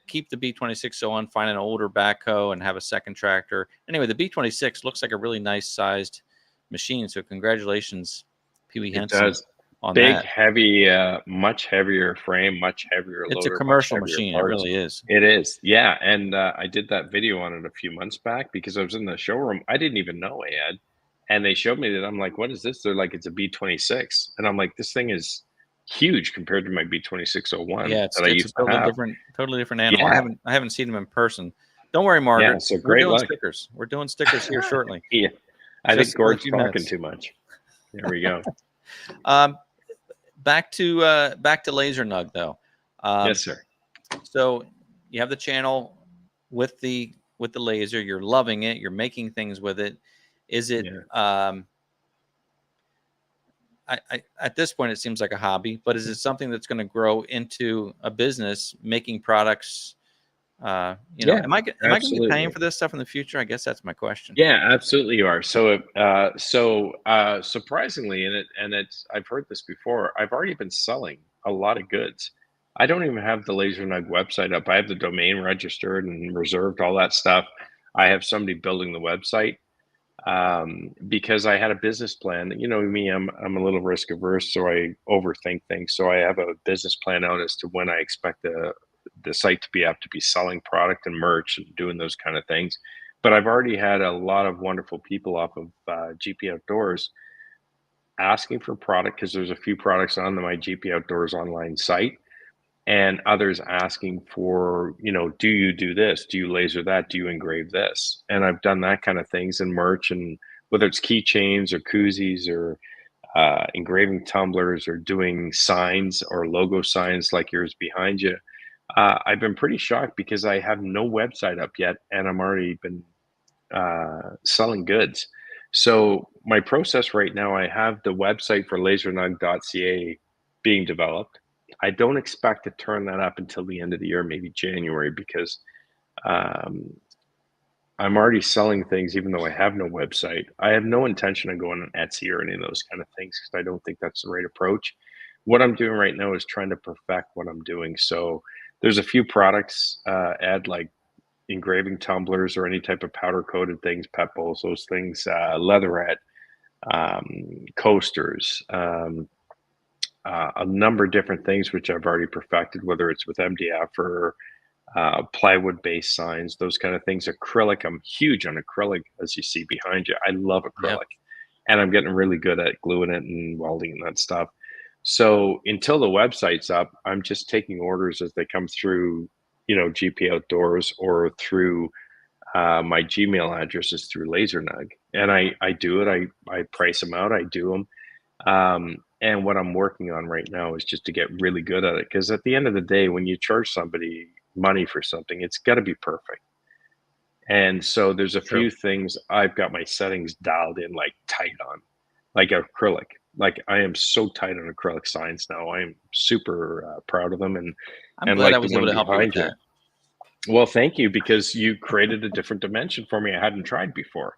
keep the B2601, find an older backhoe, and have a second tractor? Anyway, the B26 looks like a really nice sized machine. So congratulations, Pee Wee It Henson, does. on Big, that. heavy, much heavier frame, much heavier It's a loader, much commercial heavier machine. It parts. really is. It is. Yeah. And I did that video on it a few months back because I was in the showroom. I didn't even know I had. And they showed me that. I'm like, what is this? They're like, it's a B26. And I'm like, this thing is huge compared to my B2601 Yeah, that I it's a used to have. totally different animal. Yeah. I haven't seen him in person. Don't worry, Margaret. Yeah. So We're great doing luck. stickers. We're doing stickers here shortly. Yeah. I Just think in a Gord's few talking minutes. too much. There we go. Back to Laser Nug though. Yes, sir. So you have the channel with the laser. You're loving it. You're making things with it. Is it? At this point, it seems like a hobby, but is it something that's going to grow into a business, making products? Am I going to be paying for this stuff in the future? I guess that's my question. Yeah, absolutely you are. So, surprisingly, I've heard this before. I've already been selling a lot of goods. I don't even have the Laser Nug website up. I have the domain registered and reserved, all that stuff. I have somebody building the website because I had a business plan. You know me, I'm a little risk averse, so I overthink things. So I have a business plan out as to when I expect the site to be selling product and merch and doing those kind of things. But I've already had a lot of wonderful people off of GP Outdoors asking for product because there's a few products on my GP Outdoors online site, and others asking for, do you do this? Do you laser that? Do you engrave this? And I've done that kind of things in merch, and whether it's keychains or koozies or engraving tumblers or doing signs or logo signs like yours behind you. I've been pretty shocked because I have no website up yet, and I'm already been selling goods. So my process right now, I have the website for lasernug.ca being developed. I don't expect to turn that up until the end of the year, maybe January, because I'm already selling things even though I have no website. I have no intention of going on Etsy or any of those kind of things because I don't think that's the right approach. What I'm doing right now is trying to perfect what I'm doing. So there's a few products, add like engraving tumblers or any type of powder coated things, pet bowls, those things, leatherette, coasters, a number of different things which I've already perfected, whether it's with MDF or plywood based signs, those kind of things. Acrylic, I'm huge on acrylic, as you see behind you. I love acrylic, and I'm getting really good at gluing it and welding and that stuff. So until the website's up, I'm just taking orders as they come through, GP Outdoors or through my Gmail address is through LaserNug, and I do it. I price them out. I do them. And what I'm working on right now is just to get really good at it. Because at the end of the day, when you charge somebody money for something, it's got to be perfect. And so there's a few things I've got my settings dialed in like tight on, like acrylic. Like I am so tight on acrylic signs now. I am super proud of them. And I'm glad like I was able to help you with that. Well, thank you, because you created a different dimension for me I hadn't tried before.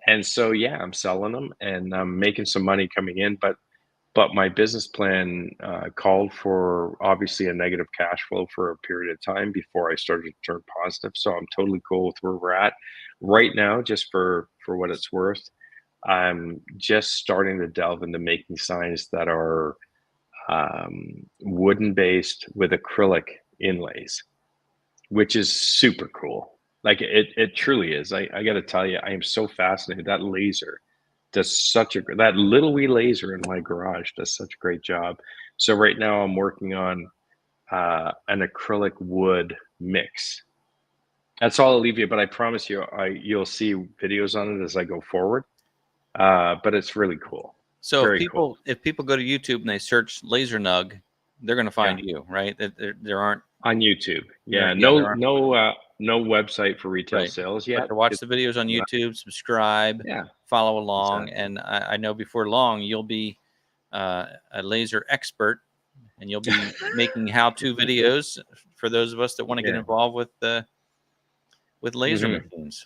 And so, yeah, I'm selling them and I'm making some money coming in. But but my business plan called for obviously a negative cash flow for a period of time before I started to turn positive. So I'm totally cool with where we're at right now. Just for what it's worth, I'm just starting to delve into making signs that are wooden based with acrylic inlays, which is super cool. Like it truly is. I got to tell you, I am so fascinated. That laser does that little wee laser in my garage does such a great job. So right now I'm working on an acrylic wood mix. That's all I'll leave you, but I promise you, you'll see videos on it as I go forward. But it's really cool. So Very cool. if people go to YouTube and they search laser nug, they're going to find you, right? There aren't on YouTube. Yeah, there aren't. No website for retail sales yet. But to watch the videos on YouTube, subscribe, follow along, and I know before long you'll be a laser expert, and you'll be making how-to videos for those of us that want to get involved with laser machines.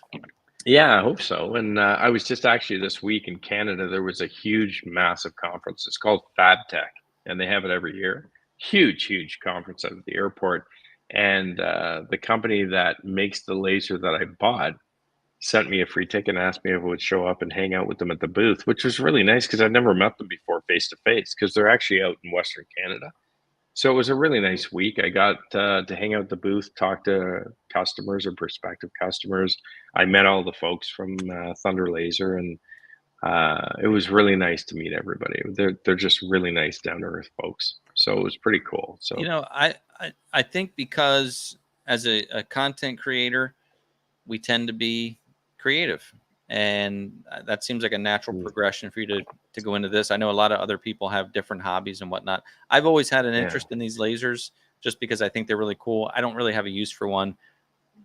Yeah, I hope so. And I was just actually this week in Canada. There was a huge, massive conference. It's called FabTech, and they have it every year. Huge conference at the airport. And the company that makes the laser that I bought sent me a free ticket and asked me if I would show up and hang out with them at the booth, which was really nice because I'd never met them before face to face because they're actually out in Western Canada. So it was a really nice week. I got to hang out at the booth, talk to customers or prospective customers. I met all the folks from Thunder Laser, and it was really nice to meet everybody. They're just really nice, down to earth folks. So it was pretty cool. So I think because as a content creator, we tend to be creative, and that seems like a natural progression for you to go into this. I know a lot of other people have different hobbies and whatnot. I've always had an interest in these lasers just because I think they're really cool. I don't really have a use for one,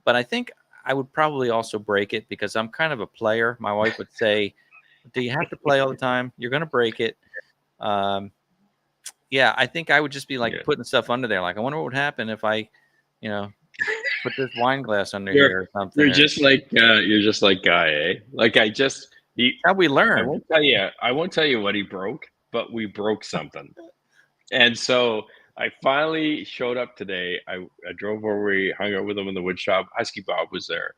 but I think I would probably also break it because I'm kind of a player. My wife would say, do you have to play all the time? You're going to break it. Yeah, I think I would just be like putting stuff under there. Like, I wonder what would happen if I, put this wine glass under here or something. You're just like Guy, eh? Like how we learn. I won't tell you what he broke, but we broke something. And so I finally showed up today. I drove over, we hung out with him in the wood shop. Husky Bob was there.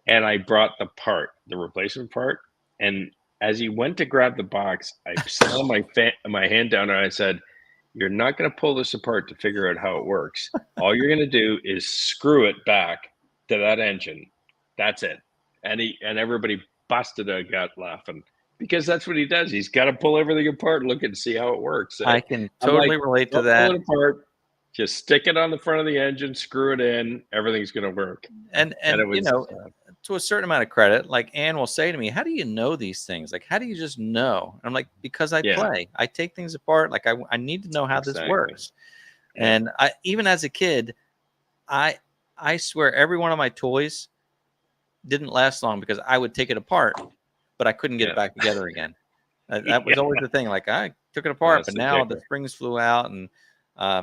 And I brought the replacement part. And as he went to grab the box, I slammed my hand down and I said, "You're not going to pull this apart to figure out how it works. All you're going to do is screw it back to that engine. That's it." And everybody busted a gut laughing because that's what he does. He's got to pull everything apart and look and see how it works. I can totally relate to that. Pull it apart, just stick it on the front of the engine, screw it in. Everything's going to work. And it was, to a certain amount of credit, like Ann will say to me, "How do you know these things? Like, how do you just know?" And I'm like, "Because I play. I take things apart. Like, I need to know how this works." And even as a kid, I swear every one of my toys didn't last long because I would take it apart, but I couldn't get it back together again. That was always the thing. Like, I took it apart, but now the springs flew out. And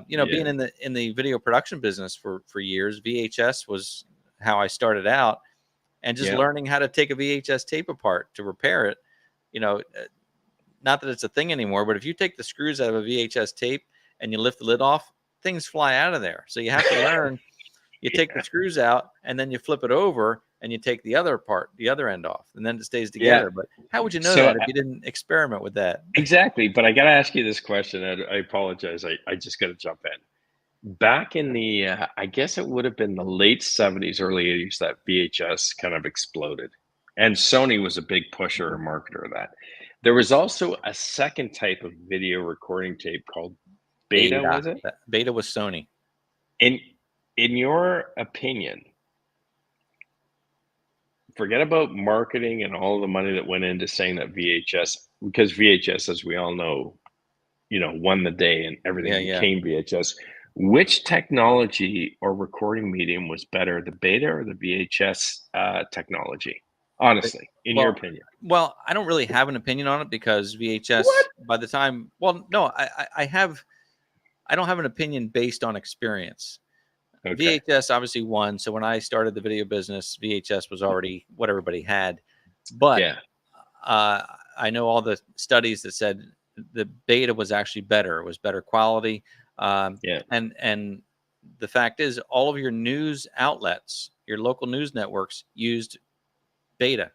being in the video production business for years, VHS was how I started out. And just learning how to take a VHS tape apart to repair it, not that it's a thing anymore, but if you take the screws out of a VHS tape and you lift the lid off, things fly out of there. So you have to learn, you take the screws out and then you flip it over and you take the other end off, and then it stays together. But how would you know that if you didn't experiment with that? Exactly. But I got to ask you this question. I apologize. I just got to jump in. Back in the, I guess it would have been the late 70s, early 80s, that VHS kind of exploded. And Sony was a big pusher and marketer of that. There was also a second type of video recording tape called Beta, was it? Beta was Sony. In your opinion, forget about marketing and all the money that went into saying that VHS, because VHS, as we all know, won the day and everything became VHS. Which technology or recording medium was better, the Beta or the VHS technology? Honestly, in your opinion. Well, I don't really have an opinion on it because VHS, by the time, I don't have an opinion based on experience. Okay. VHS obviously won. So when I started the video business, VHS was already what everybody had. But I know all the studies that said the beta was actually better. It was better quality. Yeah. And the fact is, all of your news outlets, your local news networks, used beta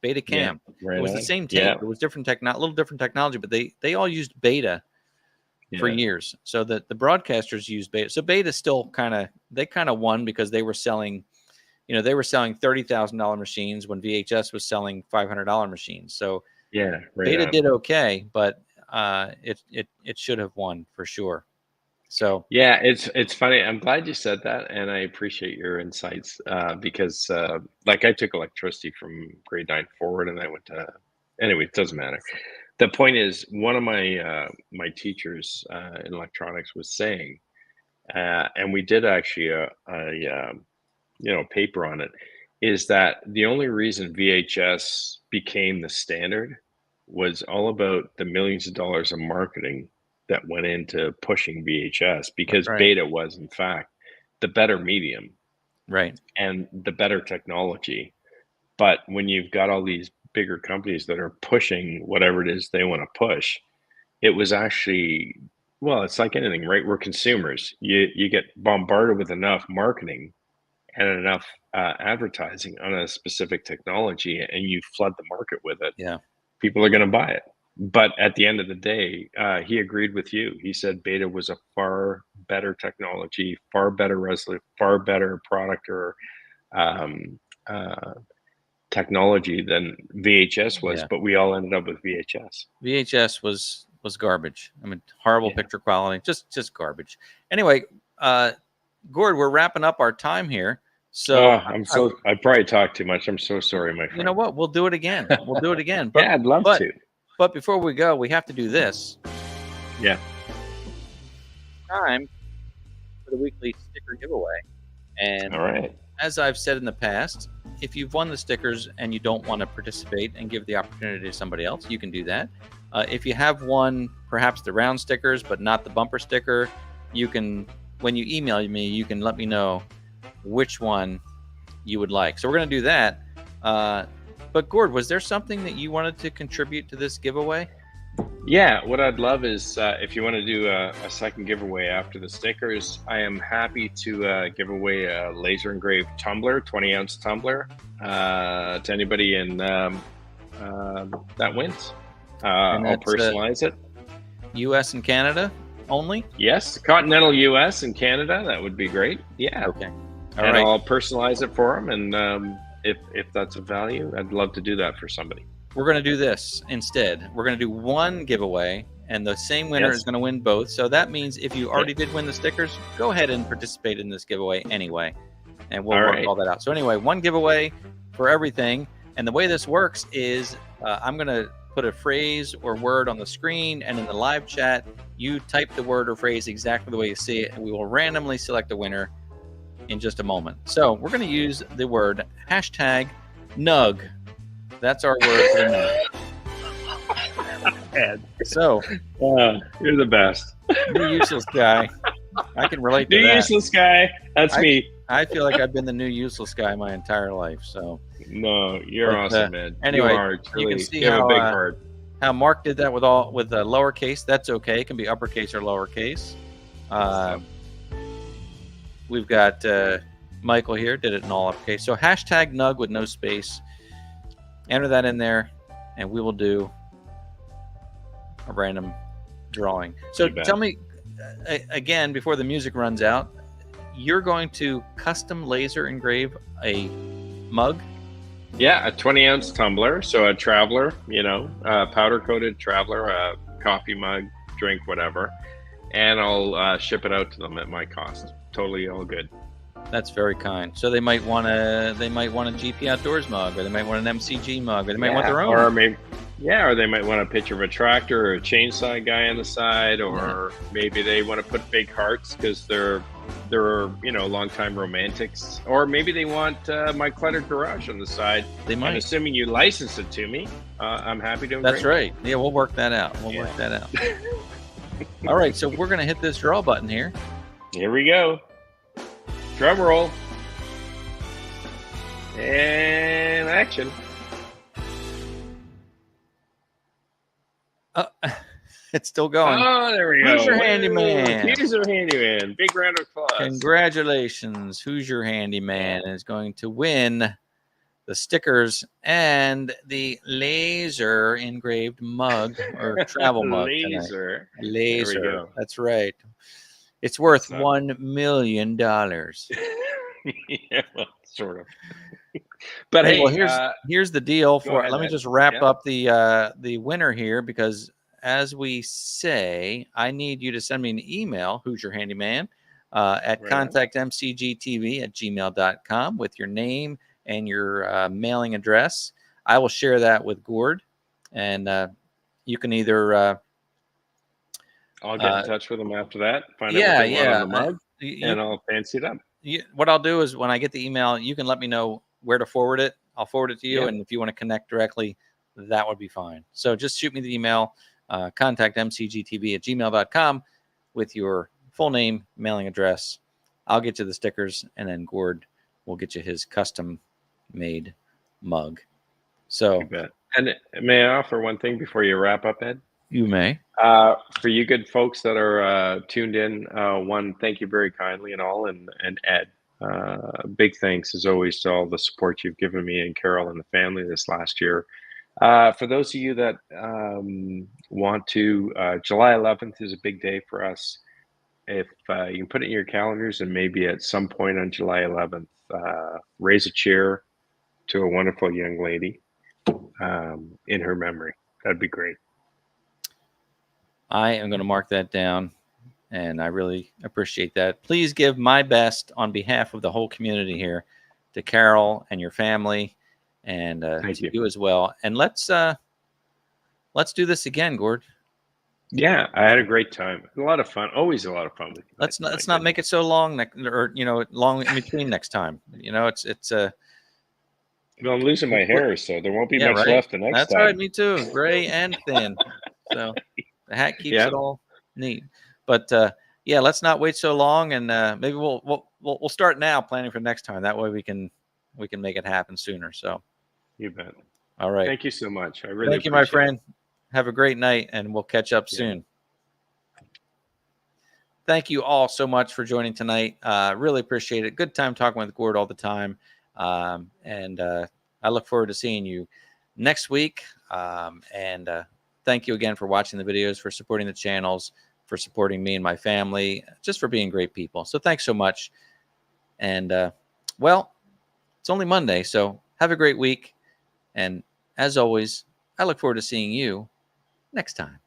cam. Right It was the on. same tape. Yeah. It was a little different technology, but they all used beta for years. So that the broadcasters used beta. So beta still kind of won because they were selling, $30,000 machines when VHS was selling $500 machines. So Yeah. Right beta on. did okay, but it should have won for sure. So Yeah, it's funny. I'm glad you said that, and I appreciate your insights because, like, I took electricity from grade 9 forward, and I went to. Anyway, it doesn't matter. The point is, one of my teachers in electronics was saying, and we did actually paper on it, is that the only reason VHS became the standard was all about the millions of dollars of marketing that went into pushing VHS because right. beta was in fact the better medium right. and the better technology. But when you've got all these bigger companies that are pushing whatever it is they want to push, it was actually, well, it's like anything, right? We're consumers. You get bombarded with enough marketing and enough advertising on a specific technology, and you flood the market with it. Yeah. People are going to buy it. But at the end of the day, he agreed with you. He said beta was a far better technology, far better resolution, far better product or technology than VHS was. Yeah. But we all ended up with VHS. VHS was garbage. I mean, horrible Yeah. picture quality, just garbage. Anyway, Gord, we're wrapping up our time here. So I probably talked too much. I'm so sorry, my friend. You know what? We'll do it again. But, yeah, I'd love to. But before we go, we have to do this. Yeah. Time for the weekly sticker giveaway. And all right. As I've said in the past, if you've won the stickers and you don't want to participate and give the opportunity to somebody else, you can do that. If you have won perhaps the round stickers, but not the bumper sticker, you can, when you email me, you can let me know which one you would like. So we're going to do that. But Gord, was there something that you wanted to contribute to this giveaway? Yeah, what I'd love is if you want to do a second giveaway after the stickers, I am happy to give away a laser engraved tumbler, 20-ounce tumbler, to anybody in that wins. I'll personalize it. U.S. and Canada only? Yes, continental U.S. and Canada. That would be great. Yeah. Okay. All right. I'll personalize it for them, and if that's of value, I'd love to do that for somebody. We're going to do this instead. We're going to do one giveaway, and the same winner is going to win both. So that means if you already did win the stickers, go ahead and participate in this giveaway anyway, and we'll work all that out. So anyway, one giveaway for everything. And the way this works is I'm going to put a phrase or word on the screen, and in the live chat, you type the word or phrase exactly the way you see it, and we will randomly select a winner in just a moment. So we're going to use the word #Nug. That's our word for the night. So, you're the best. New useless guy. I can relate to that. New useless guy. That's me. I feel like I've been the new useless guy my entire life. So. No, you're awesome, man. Anyway, you can see you have a big heart. How Mark did that with lowercase. That's okay. It can be uppercase or lowercase. We've got Michael here, did it in all uppercase. So #Nug with no space. Enter that in there, and we will do a random drawing. So tell me, again, before the music runs out, you're going to custom laser engrave a mug? Yeah, a 20-ounce tumbler. So a traveler, powder-coated traveler, a coffee mug, drink, whatever. And I'll ship it out to them at my cost. Totally all good. That's very kind. So they might want a GP Outdoors mug, or they might want an MCG mug, or they might want their own. Or they might want a picture of a tractor or a chainsaw guy on the side, or maybe they want to put big hearts because they're longtime romantics, or maybe they want my cluttered garage on the side. They might. And assuming you license it to me, I'm happy to. That's right. Yeah, we'll work that out. All right, so we're gonna hit this draw button here. Here we go. Drum roll. And action. It's still going. Oh, there we go. Who's your Woo! handyman? Who's your handyman? Big round of applause. Congratulations. Who's your handyman is going to win the stickers and the laser engraved mug or travel mug tonight. Laser. Laser. There we go. That's right. It's worth So- $1 million. Yeah, well, sort of. But hey, well, here's the deal for ahead, let me Ed. just wrap Yeah. up the winner here, because as we say, I need you to send me an email, who's your handyman, at Right on. contactmcgtv@gmail.com with your name and your mailing address. I will share that with Gord, and you can either I'll get in touch with them after that, find out yeah, what they want yeah. on the mug, You and I'll fancy it up. what I'll do is when I get the email, you can let me know where to forward it. I'll forward it to you. Yeah. And if you want to connect directly, that would be fine. So just shoot me the email, contactmcgtv@gmail.com with your full name, mailing address. I'll get you the stickers, and then Gord will get you his custom made mug. So You bet. And may I offer one thing before you wrap up, Ed? you may. For you good folks that are tuned in, one, thank you very kindly and all, and Ed, big thanks as always to all the support you've given me and Carol and the family this last year. For those of you that want to, July 11th is a big day for us. If you can put it in your calendars, and maybe at some point on July 11th, raise a chair to a wonderful young lady in her memory. That'd be great. I am going to mark that down, and I really appreciate that. Please give my best on behalf of the whole community here to Carol and your family, and to you as well. And let's do this again, Gord. Yeah, I had a great time. A lot of fun. Always a lot of fun with you. Let's not make it so long, or long in between next time. It's Well, I'm losing my hair, so there won't be yeah, much right? left the next That's time. right, me too. Gray and thin. So the hat keeps Yeah. it all neat. But yeah, let's not wait so long, and maybe we'll start now planning for next time. That way we can make it happen sooner. So You bet. all right. Thank you so much. I really Thank you, my appreciate friend. Have a great night, and we'll catch up soon. Thank you all so much for joining tonight. Really appreciate it. Good time talking with Gord all the time. And I look forward to seeing you next week. And thank you again for watching the videos, for supporting the channels, for supporting me and my family, just for being great people. So thanks so much. And well, it's only Monday, so have a great week. And as always, I look forward to seeing you next time.